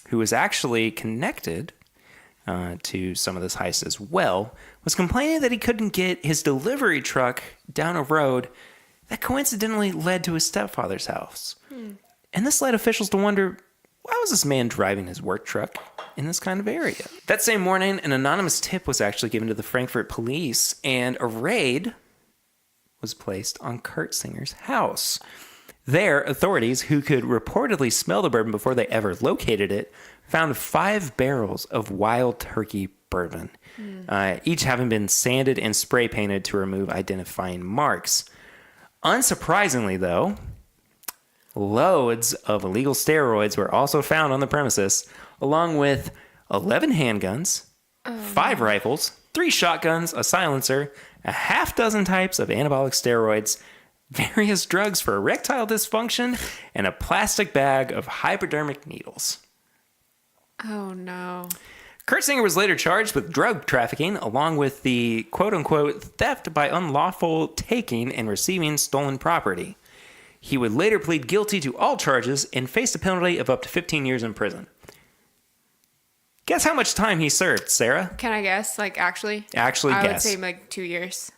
who was actually connected to some of this heist as well, was complaining that he couldn't get his delivery truck down a road that coincidentally led to his stepfather's house. And this led officials to wonder, why was this man driving his work truck in this kind of area? That same morning, an anonymous tip was actually given to the Frankfurt police, and a raid was placed on Kurt Singer's house. There, authorities, who could reportedly smell the bourbon before they ever located it, found 5 barrels of wild turkey bourbon, each having been sanded and spray painted to remove identifying marks. Unsurprisingly, though, loads of illegal steroids were also found on the premises, along with 11 handguns, 5 rifles, 3 shotguns, a silencer, a half dozen types of anabolic steroids, various drugs for erectile dysfunction, and a plastic bag of hypodermic needles. Oh, no. Kurt Singer was later charged with drug trafficking, along with the quote-unquote theft by unlawful taking and receiving stolen property. He would later plead guilty to all charges and faced a penalty of up to 15 years in prison. Guess how much time he served, Sarah? Can I guess? Actually? Actually I guess. would say 2 years.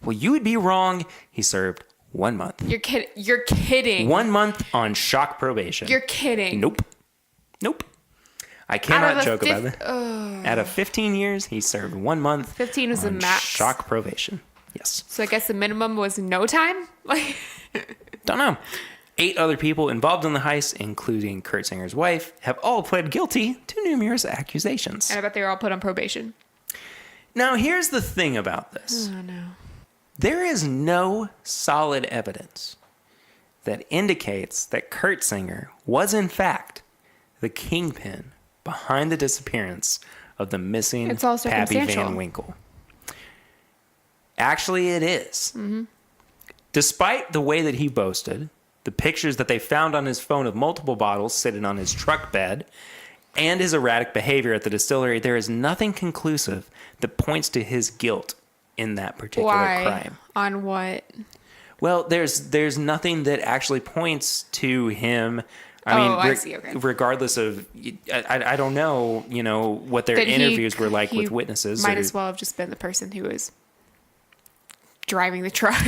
Well, you would be wrong. He served 1 month. You're kidding. 1 month on shock probation. You're kidding. Nope. I cannot joke about it. Out of 15 years, he served 1 month. 15 was the on max. Shock probation. Yes. So I guess the minimum was no time? Don't know. 8 other people involved in the heist, including Kurt Singer's wife, have all pled guilty to numerous accusations. And I bet they were all put on probation. Now, here's the thing about this. Oh, no. There is no solid evidence that indicates that Kurt Singer was, in fact, the kingpin behind the disappearance of the missing It's all Pappy circumstantial. Van Winkle. Actually, it is. Mm-hmm. Despite the way that he boasted, the pictures that they found on his phone of multiple bottles sitting on his truck bed, and his erratic behavior at the distillery, there is nothing conclusive that points to his guilt in that particular crime. On what? Well, there's nothing that actually points to him. I see. Okay. Regardless of, I don't know, what their interviews were like with witnesses. Might as well have just been the person who was driving the truck.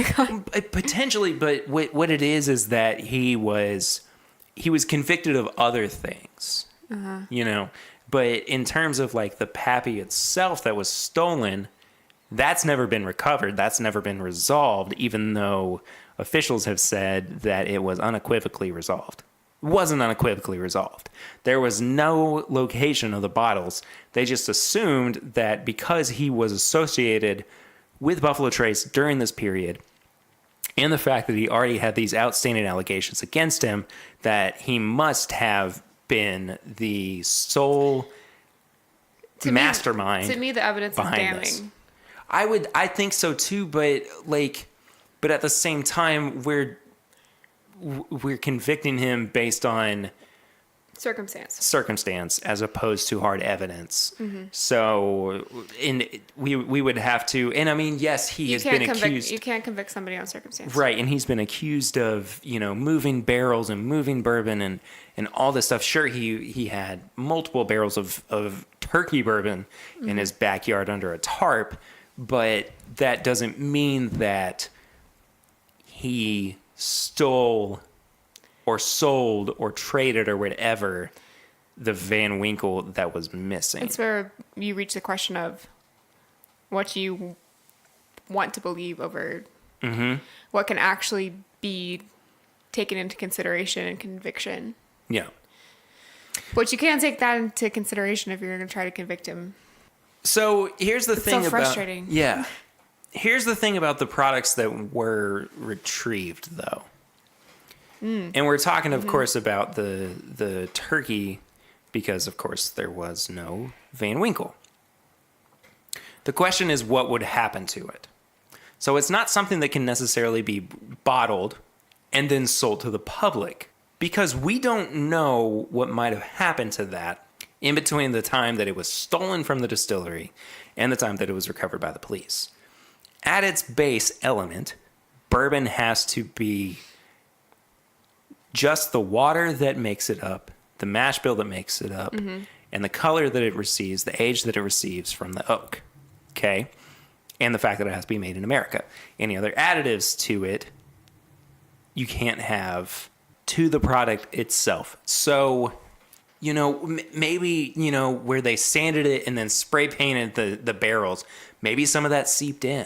Potentially, but what it is that he was convicted of other things, But in terms of the Pappy itself that was stolen, that's never been recovered. That's never been resolved, even though officials have said that it was unequivocally resolved. It wasn't unequivocally resolved. There was no location of the bottles. They just assumed that because he was associated with Buffalo Trace during this period, and the fact that he already had these outstanding allegations against him, that he must have been the sole mastermind. To me, the evidence is damning. This. I think so too, but at the same time, we're convicting him based on circumstance as opposed to hard evidence. Mm-hmm. So, we would have to, and I mean, yes, he has been accused. You can't convict somebody on circumstance, right? And he's been accused of moving barrels and moving bourbon and all this stuff. Sure, he had multiple barrels of turkey bourbon in his backyard under a tarp, but that doesn't mean that he stole or sold or traded or whatever the Van Winkle that was missing. It's where you reach the question of what you want to believe over what can actually be taken into consideration in conviction. Yeah. But you can't take that into consideration if you're going to try to convict him. So here's the thing so about... frustrating. Yeah. Here's the thing about the products that were retrieved, though. And we're talking, of course, about the turkey because, of course, there was no Van Winkle. The question is what would happen to it. So it's not something that can necessarily be bottled and then sold to the public because we don't know what might have happened to that in between the time that it was stolen from the distillery and the time that it was recovered by the police. At its base element, bourbon has to be just the water that makes it up, the mash bill that makes it up, and the color that it receives, the age that it receives from the oak. Okay? And the fact that it has to be made in America. Any other additives to it, you can't have to the product itself. So, maybe, where they sanded it and then spray painted the barrels, maybe some of that seeped in.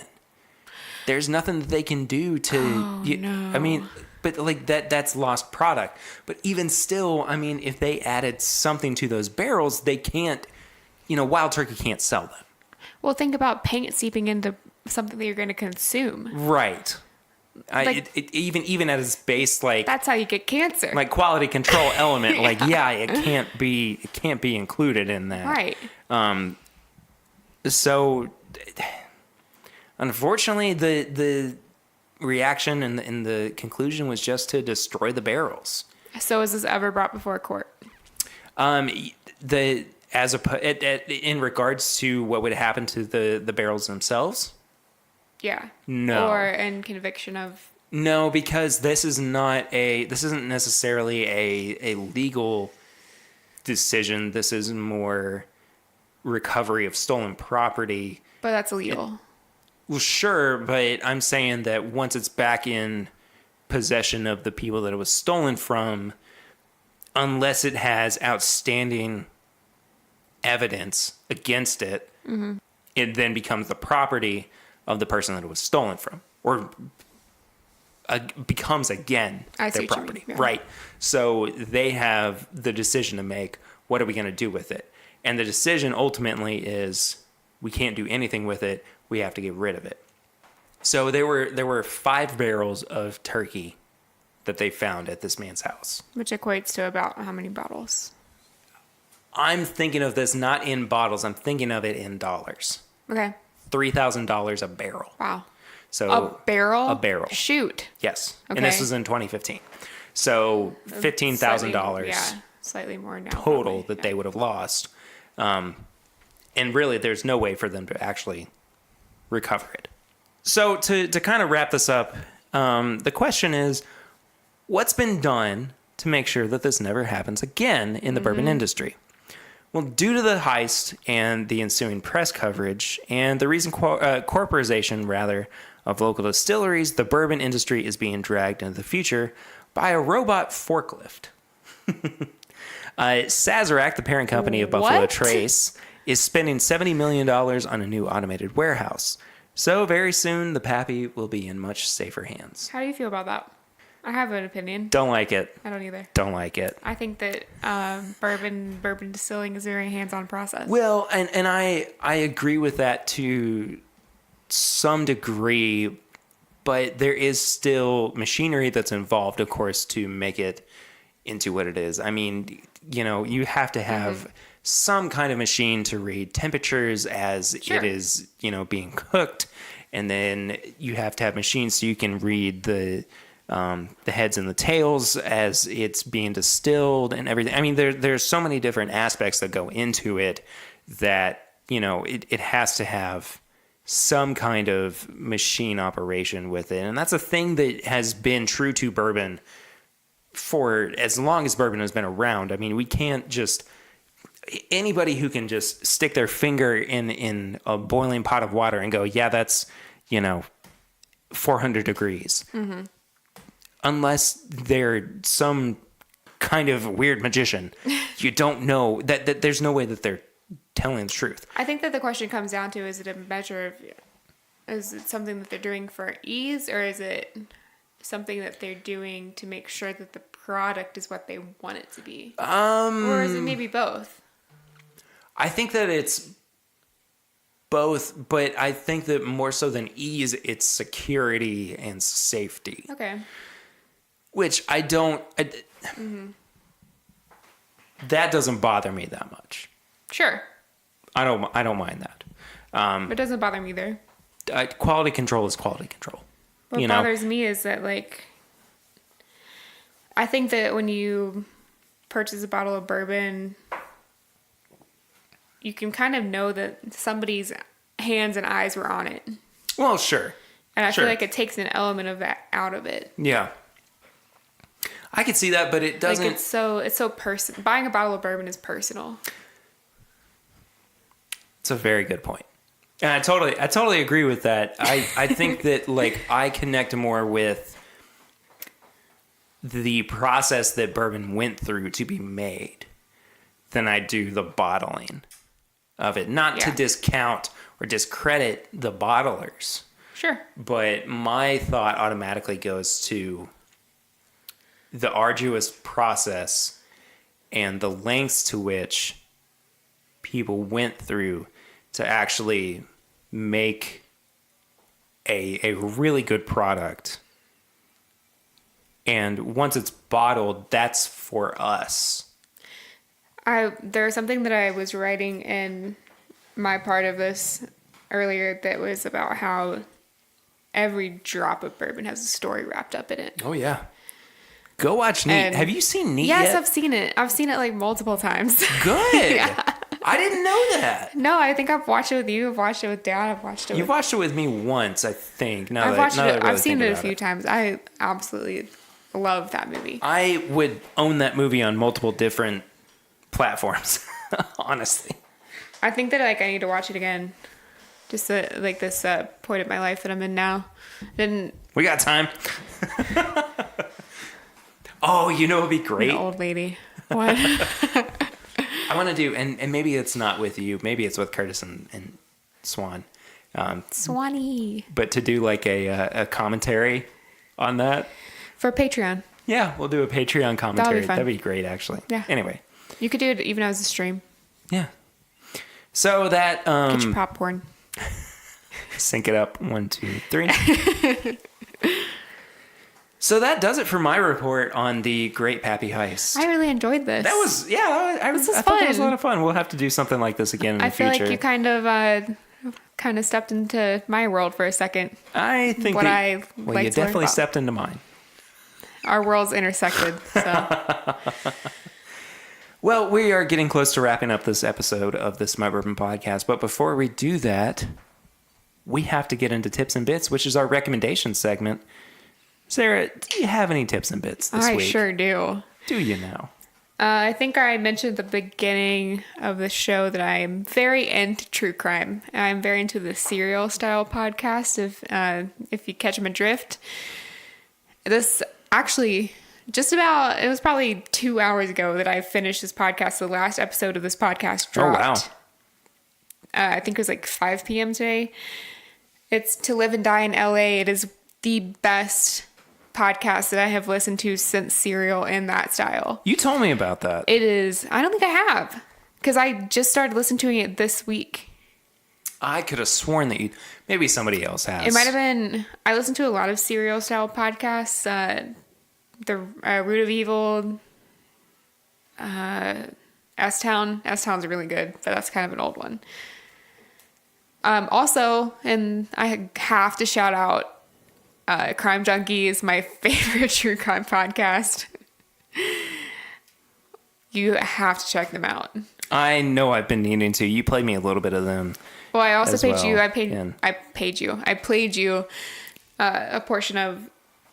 There's nothing that they can do to... no. I mean, but like that's lost product. But even still, I mean, if they added something to those barrels, they can't... Wild Turkey can't sell them. Well, think about paint seeping into something that you're going to consume. Right. Even at its base, like... That's how you get cancer. Like quality control element, it can't be included in that. Right. So... Unfortunately, the reaction and the conclusion was just to destroy the barrels. So was this ever brought before a court? In regards to what would happen to the barrels themselves? Yeah. No. Or in conviction of... No, because this isn't necessarily a legal decision. This is more recovery of stolen property. But that's illegal. Well, sure, but I'm saying that once it's back in possession of the people that it was stolen from, unless it has outstanding evidence against it, it then becomes the property of the person that it was stolen from, or becomes again their property. Yeah. Right. So they have the decision to make, what are we going to do with it? And the decision ultimately is, we can't do anything with it. We have to get rid of it. So there were 5 barrels of turkey that they found at this man's house. Which equates to about how many bottles? I'm thinking of this not in bottles. I'm thinking of it in dollars. Okay. $3,000 a barrel. Wow. So a barrel? A barrel. Shoot. Yes. Okay. And this was in 2015. So $15,000. Yeah, slightly more now. Total probably. that they would have lost. And really, there's no way for them to actually recover it. So to kind of wrap this up, the question is, what's been done to make sure that this never happens again in the bourbon industry? Well, due to the heist and the ensuing press coverage and the recent corporatization, of local distilleries, the bourbon industry is being dragged into the future by a robot forklift. Sazerac, the parent company of Buffalo What? Trace, is spending $70 million on a new automated warehouse. So very soon, the Pappy will be in much safer hands. How do you feel about that? I have an opinion. Don't like it. I don't either. Don't like it. I think that bourbon distilling is a very hands-on process. Well, and I agree with that to some degree, but there is still machinery that's involved, of course, to make it into what it is. I mean, you have to have some kind of machine to read temperatures as it is, being cooked. And then you have to have machines so you can read the heads and the tails as it's being distilled and everything. I mean, there's so many different aspects that go into it that, it has to have some kind of machine operation with it. And that's a thing that has been true to bourbon for as long as bourbon has been around. I mean, we can't just... Anybody who can just stick their finger in a boiling pot of water and go, yeah, that's, 400 degrees. Mm-hmm. Unless they're some kind of weird magician, you don't know that there's no way that they're telling the truth. I think that the question comes down to, is it a measure of, is it something that they're doing for ease, or is it something that they're doing to make sure that the product is what they want it to be? Or is it maybe both? I think that it's both, but I think that more so than ease, it's security and safety. Okay. Which I don't... That doesn't bother me that much. Sure. I don't mind that. It doesn't bother me either. Quality control is quality control. What bothers me is that, I think that when you purchase a bottle of bourbon, you can kind of know that somebody's hands and eyes were on it. Well, sure. And I feel like it takes an element of that out of it. Yeah. I could see that, but it doesn't. Like it's so personal. Buying a bottle of bourbon is personal. It's a very good point. And I totally agree with that. I think that like I connect more with the process that bourbon went through to be made than I do the bottling of it. Not to discount or discredit the bottlers. Sure. But my thought automatically goes to the arduous process and the lengths to which people went through to actually make a really good product. And once it's bottled, that's for us. There's something that I was writing in my part of this earlier that was about how every drop of bourbon has a story wrapped up in it. Oh, yeah. Go watch Neat. And have you seen Neat yes, yet? I've seen it. I've seen it like multiple times. Good. Yeah. I didn't know that. No, I think I've watched it with you. I've watched it with Dad. I've watched it You've watched it with me once, I think. I've seen it a few times. I absolutely love that movie. I would own that movie on multiple different platforms, honestly. I think that like I need to watch it again. Just like this point of my life that I'm in now. We got time. Oh, you know what'd be great? An old lady. What? I want to do, and maybe it's not with you. Maybe it's with Curtis and Swan. Swanee. But to do like a commentary on that. For Patreon. Yeah, we'll do a Patreon commentary. That'd be fun. That'd be great, actually. Yeah. Anyway. You could do it even as a stream. Yeah. So that... Get your popcorn. Sync it up. 1, 2, 3. So that does it for my report on the Great Pappy Heist. I really enjoyed this. That was, This was I fun. thought that was a lot of fun. We'll have to do something like this again in the future. I feel like you kind of stepped into my world for a second. I think what that, I well, like you to definitely learn about. stepped into mine. Our worlds intersected. So Well, we are getting close to wrapping up this episode of this My Bourbon podcast. But before we do that, we have to get into tips and bits, which is our recommendation segment. Sarah, do you have any tips and bits this week? I sure do. Do you now? I think I mentioned at the beginning of the show that I am very into true crime. I'm very into the serial style podcast. If you catch my drift, this actually it was probably 2 hours ago that I finished this podcast. The last episode of this podcast dropped. Oh, wow. I think it was like 5 p.m. today. It's To Live and Die in LA. It is the best podcast that I have listened to since Serial in that style. You told me about that. It is. I don't think I have, because I just started listening to it this week. I could have sworn that maybe somebody else has. It might have been. I listen to a lot of Serial style podcasts. The Root of Evil, S-Town. S-Town's really good, but that's kind of an old one. Also, and I have to shout out Crime Junkie is my favorite true crime podcast. You have to check them out. I know I've been needing to. You played me a little bit of them. Well, I also paid you. I played you a portion of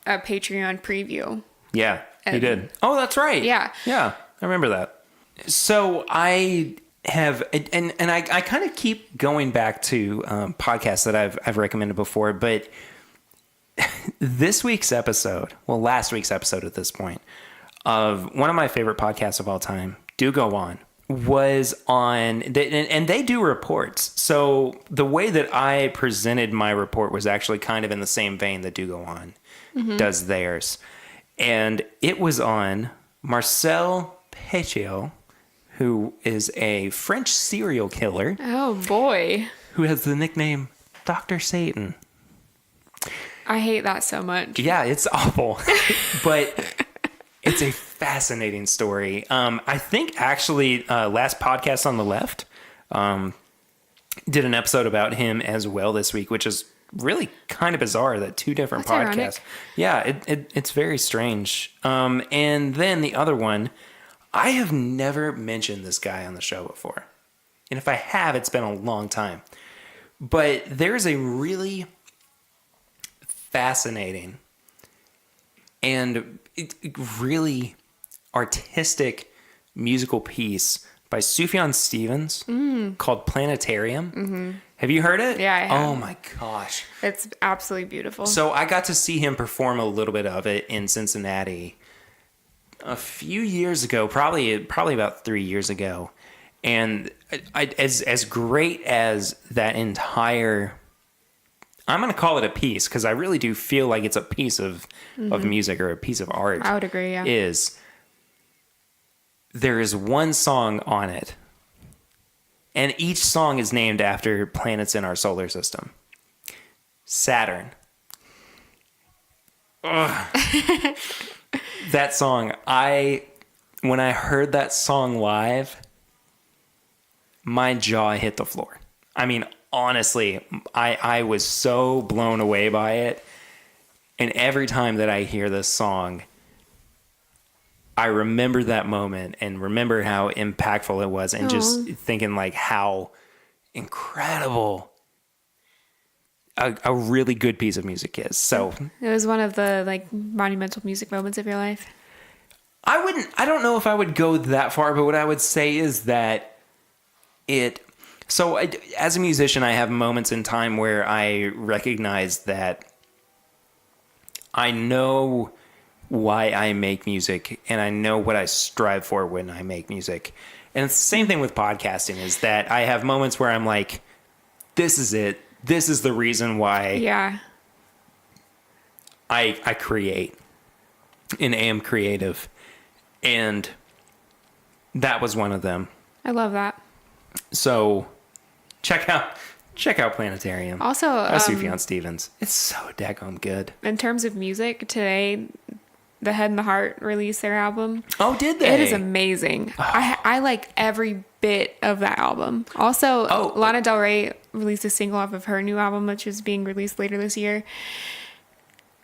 a Patreon preview. Yeah, you did. Oh, that's right. Yeah. Yeah, I remember that. So I have, and I kind of keep going back to podcasts that I've recommended before, but last week's episode at this point, of one of my favorite podcasts of all time, Do Go On, was on, and they do reports. So the way that I presented my report was actually kind of in the same vein that Do Go On does theirs. And it was on Marcel Pétiot, who is a French serial killer. Oh, boy. Who has the nickname Dr. Satan. I hate that so much. Yeah, it's awful. But it's a fascinating story. I think actually last podcast on the left did an episode about him as well this week, which is really kind of bizarre that two different That's podcasts. ironic. Yeah, it's very strange. And then the other one, I have never mentioned this guy on the show before. And if I have, it's been a long time. But there's a really fascinating and really artistic musical piece by Sufjan Stevens called Planetarium. Mm-hmm. Have you heard it? Yeah, I have. Oh my gosh. It's absolutely beautiful. So I got to see him perform a little bit of it in Cincinnati a few years ago, probably about 3 years ago. And as great as that entire, I'm going to call it a piece, because I really do feel like it's a piece of music or a piece of art. I would agree, yeah. There is one song on it, and each song is named after planets in our solar system. Saturn. Ugh. That song, when I heard that song live, my jaw hit the floor. I mean, honestly, I was so blown away by it. And every time that I hear this song, I remember that moment and remember how impactful it was, and just thinking like how incredible a really good piece of music is. So it was one of the like monumental music moments of your life. I don't know if I would go that far, but what I would say is that as a musician, I have moments in time where I recognize that I know why I make music, and I know what I strive for when I make music. And it's the same thing with podcasting, is that I have moments where I'm like, this is it. This is the reason why I create and am creative. And that was one of them. I love that. So check out Planetarium. Also, Sufjan Stevens. It's so daggone good. In terms of music, today, The Head and the Heart released their album. Oh, did they? It is amazing. Oh. I like every bit of that album. Also, Lana Del Rey released a single off of her new album, which is being released later this year.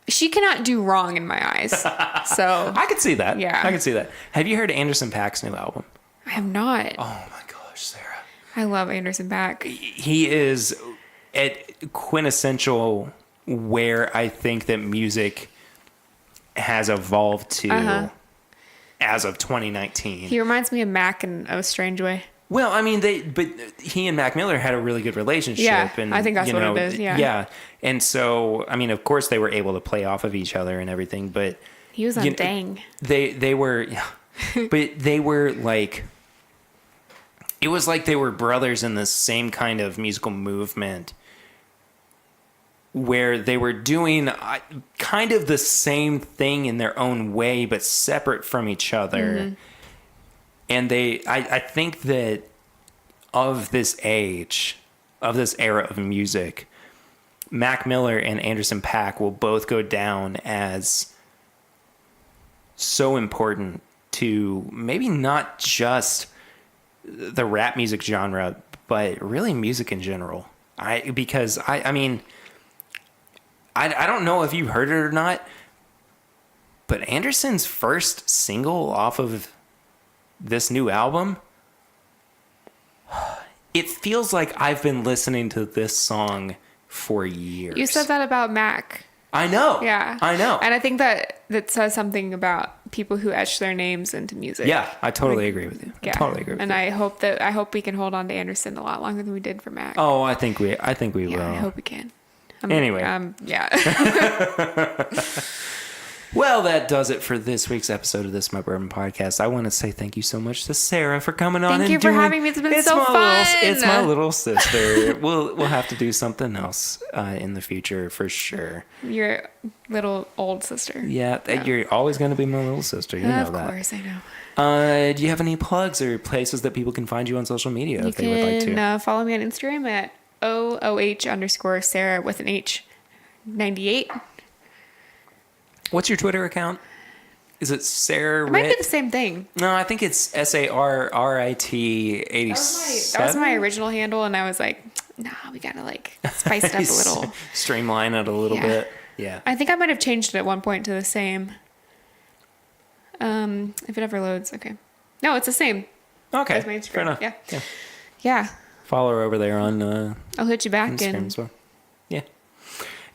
She cannot do wrong in my eyes. So I could see that. Yeah. I could see that. Have you heard Anderson .Paak's new album? I have not. Oh my gosh, Sarah. I love Anderson .Paak. He is at quintessential where I think that music has evolved to as of 2019. He reminds me of Mac in a strange way. Well, I mean, but he and Mac Miller had a really good relationship. Yeah, and, I think that's what it is, yeah. Yeah, and so, I mean, of course they were able to play off of each other and everything, but... He was on Dang. They were... Yeah, but they were like... It was like they were brothers in the same kind of musical movement where they were doing kind of the same thing in their own way, but separate from each other. Mm-hmm. And I think that of this age, of this era of music, Mac Miller and Anderson .Paak will both go down as so important to maybe not just the rap music genre, but really music in general. Because I mean, I don't know if you heard it or not, but Anderson's first single off of this new album, it feels like I've been listening to this song for years. You said that about Mac. I know. Yeah. I know. And I think that says something about people who etch their names into music. Yeah, I totally agree with you. Yeah. I totally agree with you. And I hope we can hold on to Anderson a lot longer than we did for Mac. Oh, I think we will. I hope we can. Anyway. Yeah. Well, that does it for this week's episode of This My Bourbon Podcast. I want to say thank you so much to Sarah for coming on. Thank you for having me. It's been so fun. It's my little sister. We'll have to do something else in the future for sure. Your little old sister. Yeah. You're always going to be my little sister. You know that. Of course, I know. Do you have any plugs or places that people can find you on social media if they would like to? You can follow me on Instagram at OOH_Sarah with an H 98. What's your Twitter account? Is it Sarah? It might be the same thing. No, I think it's SARRIT 87. That was my original handle, and I was like, nah, we gotta like spice it up a little, streamline it a little bit. Yeah. I think I might have changed it at one point to the same. If it ever loads, okay. No, it's the same. Okay. As my Instagram. Fair enough. Yeah. Yeah. Follow her over there on I'll hit you back Instagram and as well. Yeah.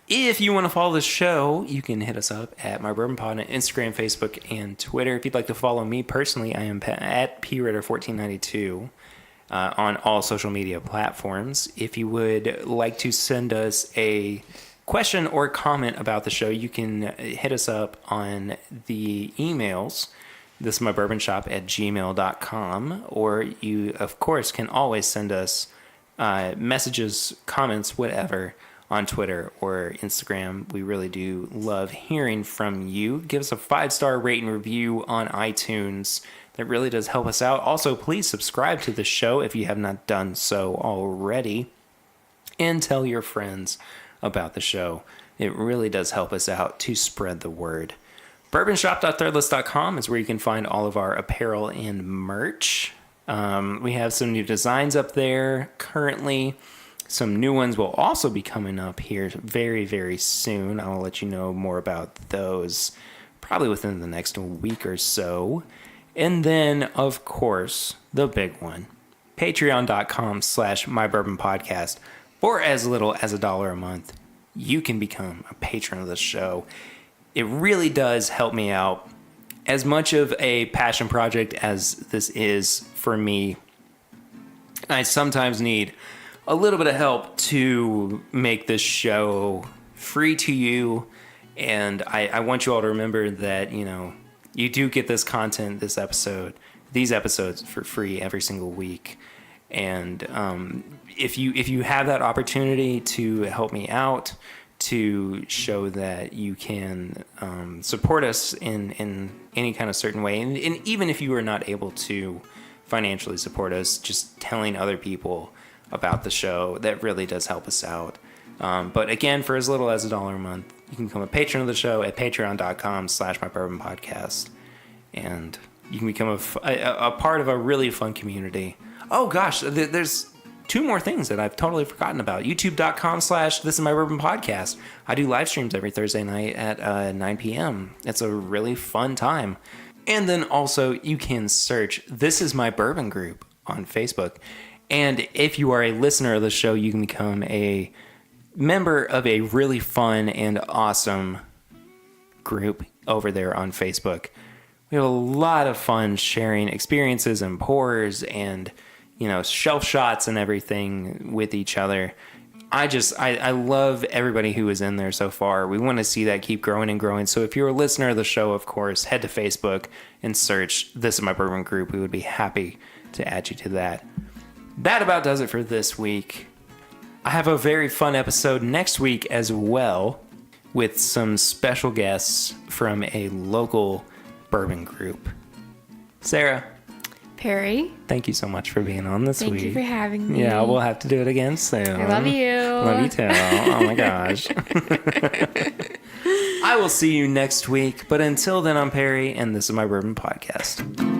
If you want to follow the show, you can hit us up at My Bourbon Pod on Instagram, Facebook, and Twitter. If you'd like to follow me personally, I am at pritter1492 on all social media platforms. If you would like to send us a question or comment about the show, you can hit us up on the emails. This is mybourbonshop@gmail.com, or you, of course, can always send us messages, comments, whatever, on Twitter or Instagram. We really do love hearing from you. Give us a 5-star rate and review on iTunes. That really does help us out. Also, please subscribe to the show if you have not done so already, and tell your friends about the show. It really does help us out to spread the word. Bourbonshop.threadless.com is where you can find all of our apparel and merch. We have some new designs up there currently. Some new ones will also be coming up here very, very soon. I'll let you know more about those probably within the next week or so. And then, of course, the big one, patreon.com/mybourbonpodcast. For as little as $1 a month, you can become a patron of the show. It really does help me out. As much of a passion project as this is for me, I sometimes need a little bit of help to make this show free to you. And I want you all to remember that, you know, you do get this content, these episodes for free every single week. And if you have that opportunity to help me out, to show that you can support us in any kind of certain way, and even if you are not able to financially support us, just telling other people about the show, that really does help us out. But again, for as little as $1 a month, you can become a patron of the show at patreon.com/mybourbonpodcast, and you can become a part of a really fun community. Oh gosh, there's 2 more things that I've totally forgotten about. youtube.com/thisismybourbonpodcast. I do live streams every Thursday night at 9 p.m. It's a really fun time. And then also you can search This Is My Bourbon group on Facebook. And if you are a listener of the show, you can become a member of a really fun and awesome group over there on Facebook. We have a lot of fun sharing experiences and pours and, you know, shelf shots and everything with each other. I love everybody who is in there so far. We want to see that keep growing and growing. So if you're a listener of the show, of course, head to Facebook and search This Is My Bourbon group. We would be happy to add you to that. That about does it for this week. I have a very fun episode next week as well, with some special guests from a local bourbon group. Sarah. Perry. Thank you so much for being on this week. Thank you for having me. Yeah, we'll have to do it again soon. I love you. Love you too. Oh my gosh. I will see you next week. But until then, I'm Perry, and this is my Bourbon Podcast.